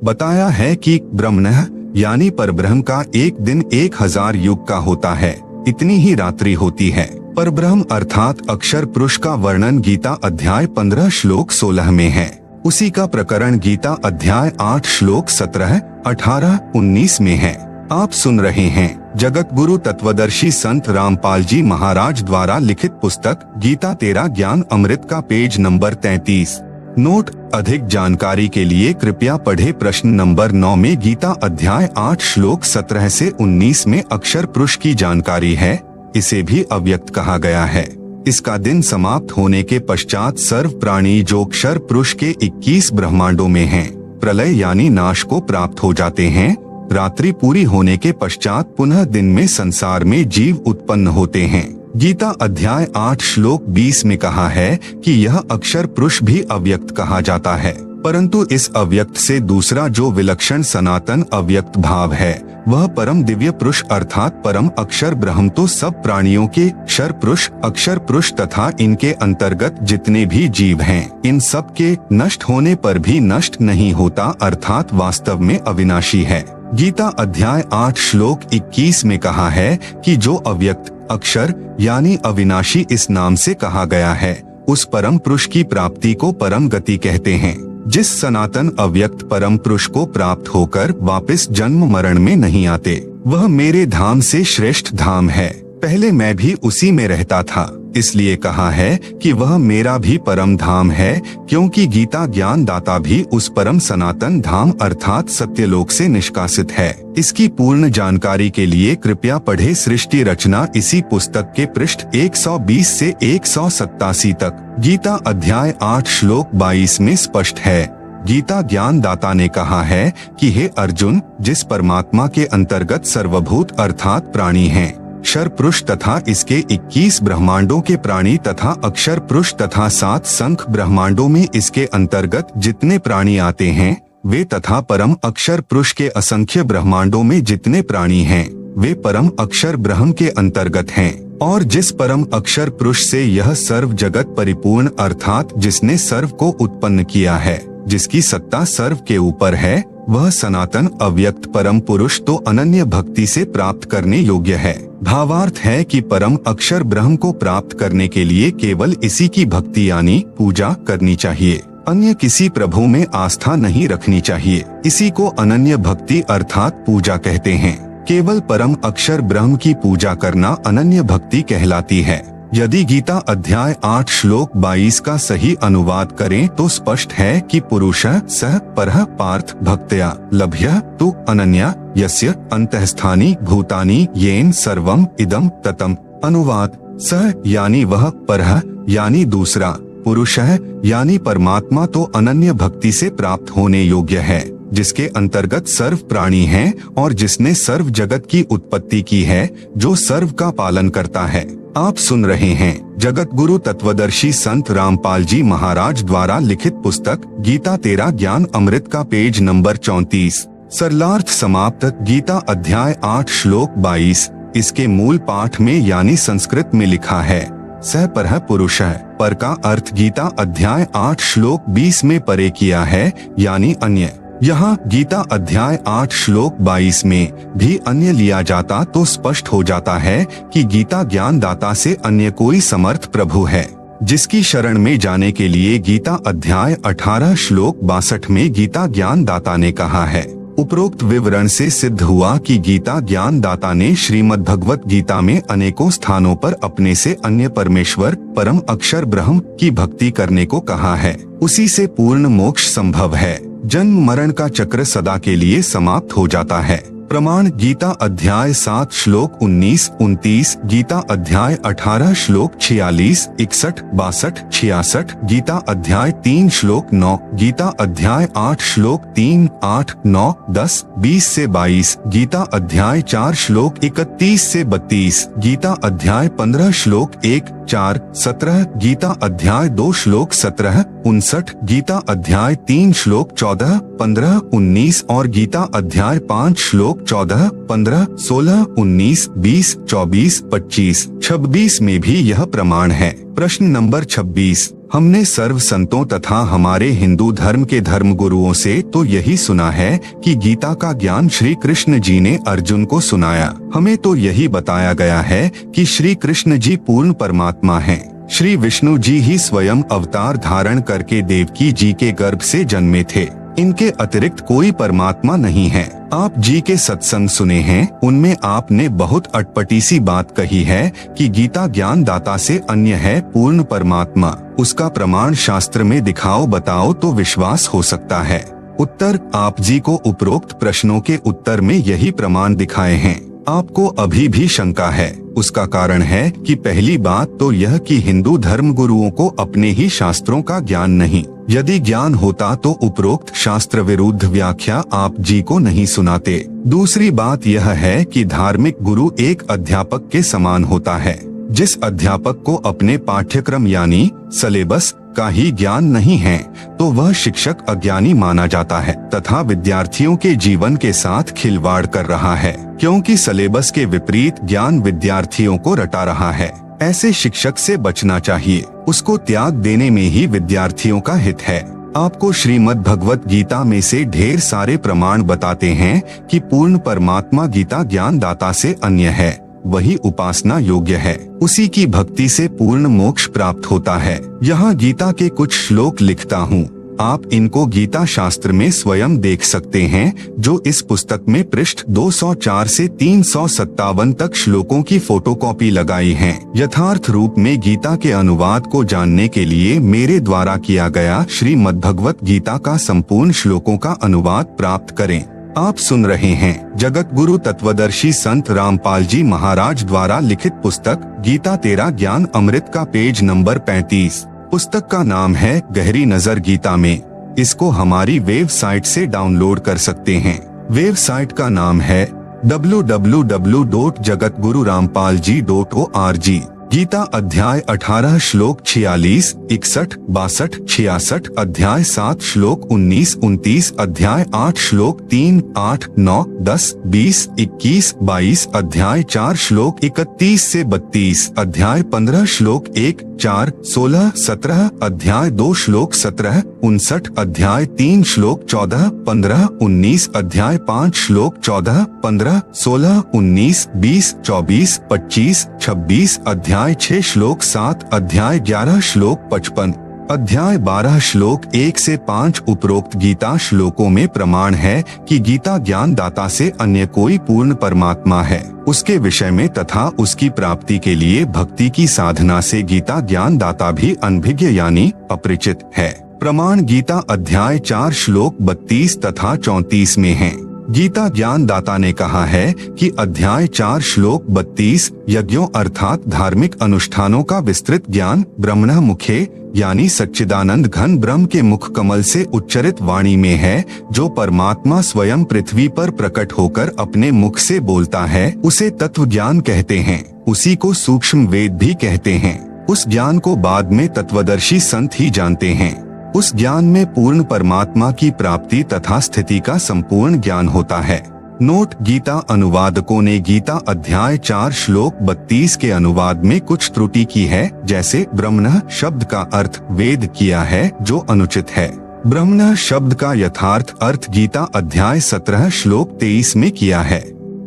बताया है कि ब्रह्मणः यानी पर ब्रह्म का एक दिन 1000 युग का होता है, इतनी ही रात्रि होती है। पर ब्रह्म अर्थात अक्षर पुरुष का वर्णन गीता अध्याय 15 श्लोक 16 में है। उसी का प्रकरण गीता अध्याय 8 श्लोक 17, 18, 19 में है। आप सुन रहे हैं जगत गुरु तत्वदर्शी संत रामपाल जी महाराज द्वारा लिखित पुस्तक गीता तेरा ज्ञान अमृत का पेज नंबर 33। नोट: अधिक जानकारी के लिए कृपया पढ़े प्रश्न नंबर 9 में गीता अध्याय 8 श्लोक 17 से 19 में अक्षर पुरुष की जानकारी है। इसे भी अव्यक्त कहा गया है। इसका दिन समाप्त होने के पश्चात सर्व प्राणी जो अक्षर पुरुष के 21 ब्रह्मांडों में हैं, प्रलय यानी नाश को प्राप्त हो जाते हैं। रात्रि पूरी होने के पश्चात पुनः दिन में संसार में जीव उत्पन्न होते हैं। गीता अध्याय 8 श्लोक 20 में कहा है कि यह अक्षर पुरुष भी अव्यक्त कहा जाता है, परंतु इस अव्यक्त से दूसरा जो विलक्षण सनातन अव्यक्त भाव है वह परम दिव्य पुरुष अर्थात परम अक्षर ब्रह्म तो सब प्राणियों के क्षर पुरुष, अक्षर पुरुष तथा इनके अंतर्गत जितने भी जीव हैं, इन सब के नष्ट होने पर भी नष्ट नहीं होता, अर्थात वास्तव में अविनाशी है। गीता अध्याय 8 श्लोक 21 में कहा है कि जो अव्यक्त अक्षर यानी अविनाशी इस नाम से कहा गया है, उस परम पुरुष की प्राप्ति को परम गति कहते हैं। जिस सनातन अव्यक्त परम पुरुष को प्राप्त होकर वापस जन्म मरण में नहीं आते, वह मेरे धाम से श्रेष्ठ धाम है। पहले मैं भी उसी में रहता था, इसलिए कहा है कि वह मेरा भी परम धाम है, क्योंकि गीता ज्ञान दाता भी उस परम सनातन धाम अर्थात सत्यलोक से निष्कासित है। इसकी पूर्ण जानकारी के लिए कृपया पढ़े सृष्टि रचना इसी पुस्तक के पृष्ठ 120 से 187 तक। गीता अध्याय 8 श्लोक 22 में स्पष्ट है। गीता ज्ञान दाता ने कहा है कि हे अर्जुन, जिस परमात्मा के अंतर्गत सर्वभूत अर्थात प्राणी हैं, क्षर पुरुष तथा इसके 21 ब्रह्मांडों के प्राणी तथा अक्षर पुरुष तथा 7 संख ब्रह्मांडों में इसके अंतर्गत जितने प्राणी आते हैं वे तथा परम अक्षर पुरुष के असंख्य ब्रह्मांडों में जितने प्राणी हैं वे परम अक्षर ब्रह्म के अंतर्गत हैं। और जिस परम अक्षर पुरुष से यह सर्व जगत परिपूर्ण अर्थात जिसने सर्व को उत्पन्न किया है, जिसकी सत्ता सर्व के ऊपर है, वह सनातन अव्यक्त परम पुरुष तो अनन्य भक्ति से प्राप्त करने योग्य है। भावार्थ है कि परम अक्षर ब्रह्म को प्राप्त करने के लिए केवल इसी की भक्ति यानी पूजा करनी चाहिए। अन्य किसी प्रभु में आस्था नहीं रखनी चाहिए। इसी को अनन्य भक्ति अर्थात पूजा कहते हैं। केवल परम अक्षर ब्रह्म की पूजा करना अनन्य भक्ति कहलाती है। यदि गीता अध्याय 8 श्लोक 22 का सही अनुवाद करें तो स्पष्ट है कि पुरुषः सः परः पार्थ भक्त्या लभ्यः तु अनन्या यस्य अंतःस्थानि भूतानि येन सर्वम इदम ततम। अनुवाद: सः यानी वह, परः यानी दूसरा, पुरुषः यानी परमात्मा तो अनन्य भक्ति से प्राप्त होने योग्य है, जिसके अंतर्गत सर्व प्राणी हैं और जिसने सर्व जगत की उत्पत्ति की है, जो सर्व का पालन करता है। आप सुन रहे हैं जगत गुरु तत्वदर्शी संत रामपाल जी महाराज द्वारा लिखित पुस्तक गीता तेरा ज्ञान अमृत का पेज नंबर 34। सरलार्थ समाप्त। गीता अध्याय 8 श्लोक 22। इसके मूल पाठ में यानी संस्कृत में लिखा है सह परः पुरुषः। पर का अर्थ गीता अध्याय 8 श्लोक 20 में परे किया है, यानी अन्य। यहाँ गीता अध्याय 8 श्लोक 22 में भी अन्य लिया जाता तो स्पष्ट हो जाता है कि गीता ज्ञान दाता से अन्य कोई समर्थ प्रभु है, जिसकी शरण में जाने के लिए गीता अध्याय 18 श्लोक 62 में गीता ज्ञान दाता ने कहा है। उपरोक्त विवरण से सिद्ध हुआ कि गीता ज्ञान दाता ने श्रीमद् भगवत गीता में अनेकों स्थानों पर अपने से अन्य परमेश्वर परम अक्षर ब्रह्म की भक्ति करने को कहा है। उसी से पूर्ण मोक्ष संभव है। जन्म मरण का चक्र सदा के लिए समाप्त हो जाता है। प्रमाण: गीता अध्याय 7 श्लोक 19-29, गीता अध्याय 18 श्लोक 46, 61, 62, 66, गीता अध्याय 3 श्लोक 9, गीता अध्याय 8 श्लोक 3, 8, 9, 10, 20 से 22, गीता अध्याय 4 श्लोक 31 से 32, गीता अध्याय 15 श्लोक 1, 4, 17, गीता अध्याय 2 श्लोक 17, 59, गीता अध्याय 3 श्लोक 14, 15, 19 और गीता अध्याय 5 श्लोक 14, 15, 16, 19, 20, 24, 25, 26 में भी यह प्रमाण है। प्रश्न नंबर 26। हमने सर्व संतों तथा हमारे हिंदू धर्म के धर्म गुरुओं से तो यही सुना है कि गीता का ज्ञान श्री कृष्ण जी ने अर्जुन को सुनाया। हमें तो यही बताया गया है कि श्री कृष्ण जी पूर्ण परमात्मा हैं। श्री विष्णु जी ही स्वयं अवतार धारण करके देवकी जी के गर्भ से जन्मे थे। इनके अतिरिक्त कोई परमात्मा नहीं है। आप जी के सत्संग सुने हैं, उनमें आपने बहुत अटपटी सी बात कही है कि गीता ज्ञान दाता से अन्य है पूर्ण परमात्मा। उसका प्रमाण शास्त्र में दिखाओ, बताओ तो विश्वास हो सकता है। उत्तर: आप जी को उपरोक्त प्रश्नों के उत्तर में यही प्रमाण दिखाए हैं। आपको अभी भी शंका है। उसका कारण है कि पहली बात तो यह कि हिंदू धर्म गुरुओं को अपने ही शास्त्रों का ज्ञान नहीं। यदि ज्ञान होता तो उपरोक्त शास्त्र विरुद्ध व्याख्या आप जी को नहीं सुनाते। दूसरी बात यह है कि धार्मिक गुरु एक अध्यापक के समान होता है। जिस अध्यापक को अपने पाठ्यक्रम यानी सिलेबस का ही ज्ञान नहीं है तो वह शिक्षक अज्ञानी माना जाता है तथा विद्यार्थियों के जीवन के साथ खिलवाड़ कर रहा है, क्योंकि सिलेबस के विपरीत ज्ञान विद्यार्थियों को रटा रहा है। ऐसे शिक्षक से बचना चाहिए। उसको त्याग देने में ही विद्यार्थियों का हित है। आपको श्रीमद् भगवत गीता में से ढेर सारे प्रमाण बताते हैं कि पूर्ण परमात्मा गीता ज्ञान दाता से अन्य है, वही उपासना योग्य है। उसी की भक्ति से पूर्ण मोक्ष प्राप्त होता है। यहाँ गीता के कुछ श्लोक लिखता हूँ, आप इनको गीता शास्त्र में स्वयं देख सकते हैं, जो इस पुस्तक में पृष्ठ 204 से 357 तक श्लोकों की फोटोकॉपी लगाई है। यथार्थ रूप में गीता के अनुवाद को जानने के लिए मेरे द्वारा किया गया श्रीमद् भगवत गीता का संपूर्ण श्लोकों का अनुवाद प्राप्त करें। आप सुन रहे हैं जगत गुरु तत्वदर्शी संत रामपाल जी महाराज द्वारा लिखित पुस्तक गीता तेरा ज्ञान अमृत का पेज नंबर 35। पुस्तक का नाम है गहरी नजर गीता में। इसको हमारी वेबसाइट से डाउनलोड कर सकते हैं। वेबसाइट का नाम है www.jagatgururampalji.org। गीता अध्याय 18 श्लोक 46, 61, 62, 66, अध्याय 7 श्लोक 19, 29, अध्याय 8 श्लोक 3, 8, 9, 10, 20, 21, 22, अध्याय 4 श्लोक 31 से 32, अध्याय 15 श्लोक 1, 4, 16, 17, अध्याय 2 श्लोक 17, 59, अध्याय 3 श्लोक 14, 15, 19, अध्याय 5 श्लोक 14, 15, 16, 19, 20, 24, 25, 26, अध्याय 6 श्लोक 7, अध्याय 11 श्लोक 55, अध्याय 12 श्लोक 1 से 5 उपरोक्त गीता श्लोकों में प्रमाण है कि गीता ज्ञान दाता से अन्य कोई पूर्ण परमात्मा है, उसके विषय में तथा उसकी प्राप्ति के लिए भक्ति की साधना से गीता ज्ञान दाता भी अनभिज्ञ यानी अपरिचित है। प्रमाण गीता अध्याय 4 श्लोक 32 तथा 34 में है। गीता ज्ञान दाता ने कहा है कि अध्याय 4 श्लोक 32 यज्ञों अर्थात धार्मिक अनुष्ठानों का विस्तृत ज्ञान ब्रह्मणः मुखे यानी सच्चिदानंद घन ब्रह्म के मुख कमल से उच्चरित वाणी में है, जो परमात्मा स्वयं पृथ्वी पर प्रकट होकर अपने मुख से बोलता है, उसे तत्व ज्ञान कहते हैं। उसी को सूक्ष्म वेद भी कहते हैं। उस ज्ञान को बाद में तत्वदर्शी संत ही जानते हैं। उस ज्ञान में पूर्ण परमात्मा की प्राप्ति तथा स्थिति का संपूर्ण ज्ञान होता है। नोट: गीता अनुवादकों ने गीता अध्याय 4 श्लोक 32 के अनुवाद में कुछ त्रुटि की है, जैसे ब्रह्मणः शब्द का अर्थ वेद किया है, जो अनुचित है। ब्रह्मणः शब्द का यथार्थ अर्थ गीता अध्याय 17 श्लोक 23 में किया है।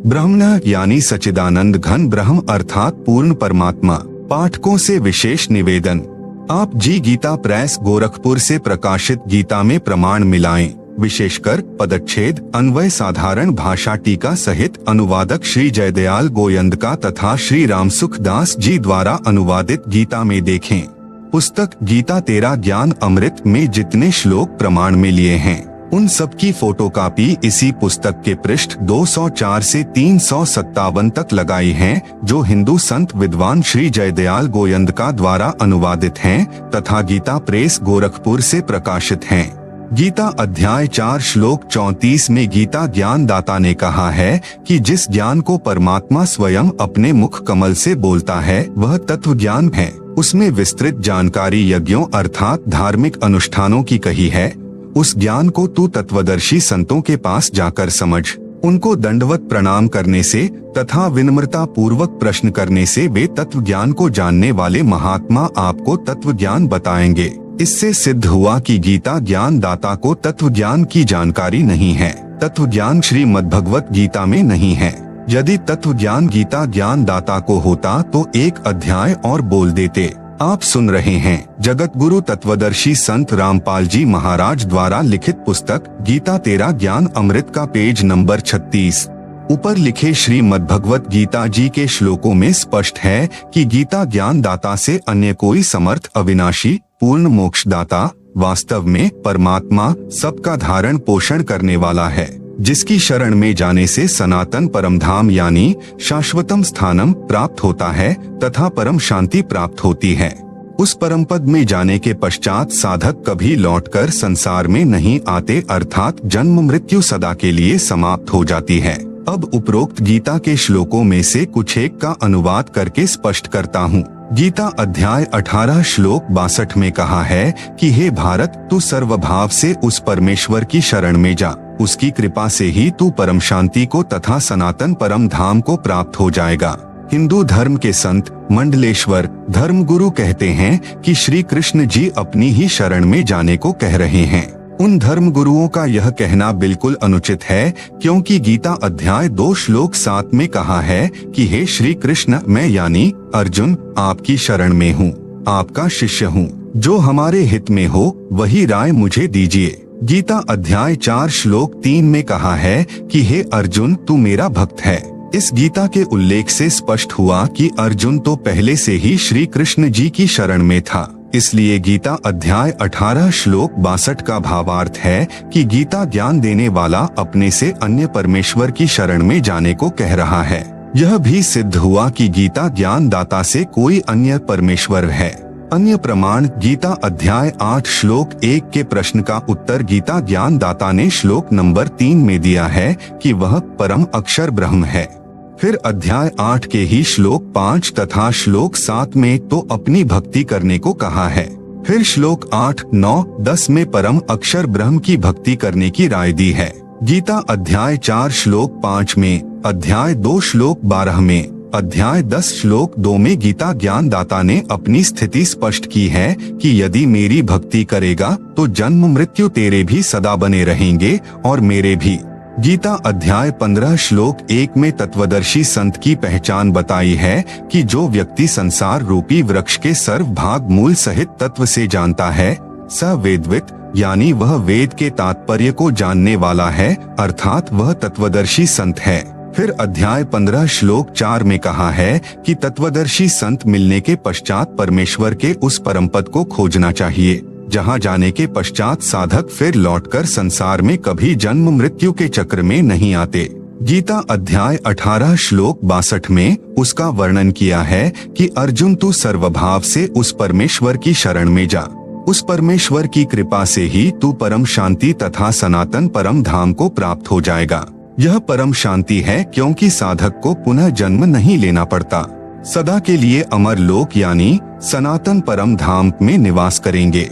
ब्रह्मणः यानी सच्चिदानंद घन ब्रह्म अर्थात पूर्ण परमात्मा। पाठकों से विशेष निवेदन: आप जी गीता प्रेस गोरखपुर से प्रकाशित गीता में प्रमाण मिलाएं, विशेषकर पदच्छेद अन्वय साधारण भाषा टीका सहित अनुवादक श्री जयदयाल गोयंद का तथा श्री रामसुख दास जी द्वारा अनुवादित गीता में देखें। पुस्तक गीता तेरा ज्ञान अमृत में जितने श्लोक प्रमाण में लिए हैं, उन सब की फोटोकॉपी इसी पुस्तक के पृष्ठ 204 से 357 तक लगाई हैं, जो हिंदू संत विद्वान श्री जयदयाल गोयंद का द्वारा अनुवादित हैं तथा गीता प्रेस गोरखपुर से प्रकाशित हैं। गीता अध्याय 4 श्लोक 34 में गीता ज्ञान दाता ने कहा है कि जिस ज्ञान को परमात्मा स्वयं अपने मुख कमल से बोलता है वह तत्व ज्ञान है। उसमें विस्तृत जानकारी यज्ञों अर्थात धार्मिक अनुष्ठानों की कही है। उस ज्ञान को तू तत्वदर्शी संतों के पास जाकर समझ। उनको दंडवत प्रणाम करने से तथा विनम्रता पूर्वक प्रश्न करने से वे तत्व ज्ञान को जानने वाले महात्मा आपको तत्व ज्ञान बताएंगे। इससे सिद्ध हुआ कि गीता ज्ञान दाता को तत्व ज्ञान की जानकारी नहीं है। तत्व ज्ञान श्रीमद्भगवत गीता में नहीं है। यदि तत्व ज्ञान गीता ज्ञान दाता को होता तो एक अध्याय और बोल देते। आप सुन रहे हैं जगत गुरु तत्वदर्शी संत रामपाल जी महाराज द्वारा लिखित पुस्तक गीता तेरा ज्ञान अमृत का पेज नंबर 36। ऊपर लिखे श्रीमद्भगवत गीता जी के श्लोकों में स्पष्ट है कि गीता ज्ञान दाता से अन्य कोई समर्थ अविनाशी पूर्ण मोक्षदाता वास्तव में परमात्मा सबका धारण पोषण करने वाला है, जिसकी शरण में जाने से सनातन परमधाम यानी शाश्वतम स्थानम प्राप्त होता है तथा परम शांति प्राप्त होती है। उस परम पद में जाने के पश्चात साधक कभी लौटकर संसार में नहीं आते, अर्थात जन्म मृत्यु सदा के लिए समाप्त हो जाती है। अब उपरोक्त गीता के श्लोकों में से कुछ एक का अनुवाद करके स्पष्ट करता हूँ। गीता अध्याय 18 श्लोक 62 में कहा है कि हे भारत, तू सर्वभाव से उस परमेश्वर की शरण में जा, उसकी कृपा से ही तू परम शांति को तथा सनातन परम धाम को प्राप्त हो जाएगा। हिंदू धर्म के संत मंडलेश्वर धर्मगुरु कहते हैं कि श्री कृष्ण जी अपनी ही शरण में जाने को कह रहे हैं। उन धर्मगुरुओं का यह कहना बिल्कुल अनुचित है, क्योंकि गीता अध्याय 2 श्लोक 7 में कहा है कि हे श्री कृष्ण, मैं यानी अर्जुन आपकी शरण में हूँ, आपका शिष्य हूँ, जो हमारे हित में हो वही राय मुझे दीजिए। गीता अध्याय 4 श्लोक 3 में कहा है कि हे अर्जुन, तू मेरा भक्त है। इस गीता के उल्लेख से स्पष्ट हुआ कि अर्जुन तो पहले से ही श्री कृष्ण जी की शरण में था। इसलिए गीता अध्याय 18 श्लोक 62 का भावार्थ है कि गीता ज्ञान देने वाला अपने से अन्य परमेश्वर की शरण में जाने को कह रहा है। यह भी सिद्ध हुआ कि गीता ज्ञान दाता से कोई अन्य परमेश्वर है। अन्य प्रमाण गीता अध्याय 8 श्लोक 1 के प्रश्न का उत्तर गीता ज्ञान दाता ने श्लोक नंबर 3 में दिया है कि वह परम अक्षर ब्रह्म है। फिर अध्याय 8 के ही श्लोक 5 तथा श्लोक 7 में तो अपनी भक्ति करने को कहा है। फिर श्लोक 8, 9, 10 में परम अक्षर ब्रह्म की भक्ति करने की राय दी है। गीता अध्याय 4 श्लोक 5 में, अध्याय 2 श्लोक 12 में, अध्याय 10 श्लोक 2 में गीता ज्ञान दाता ने अपनी स्थिति स्पष्ट की है कि यदि मेरी भक्ति करेगा तो जन्म मृत्यु तेरे भी सदा बने रहेंगे और मेरे भी। गीता अध्याय 15 श्लोक 1 में तत्वदर्शी संत की पहचान बताई है कि जो व्यक्ति संसार रूपी वृक्ष के सर्वभाग मूल सहित तत्व से जानता है, स वेदवित, यानी वह वेद के तात्पर्य को जानने वाला है, अर्थात वह तत्वदर्शी संत है। फिर अध्याय 15 श्लोक 4 में कहा है कि तत्वदर्शी संत मिलने के पश्चात परमेश्वर के उस परम पद को खोजना चाहिए, जहां जाने के पश्चात साधक फिर लौटकर संसार में कभी जन्म मृत्यु के चक्र में नहीं आते। गीता अध्याय 18 श्लोक 62 में उसका वर्णन किया है कि अर्जुन तू सर्वभाव से उस परमेश्वर की शरण में जा। उस परमेश्वर की कृपा से ही तू परम शांति तथा सनातन परम धाम को प्राप्त हो जाएगा। यह परम शांति है क्योंकि साधक को पुनः जन्म नहीं लेना पड़ता, सदा के लिए अमर लोक यानी सनातन परम धाम में निवास करेंगे।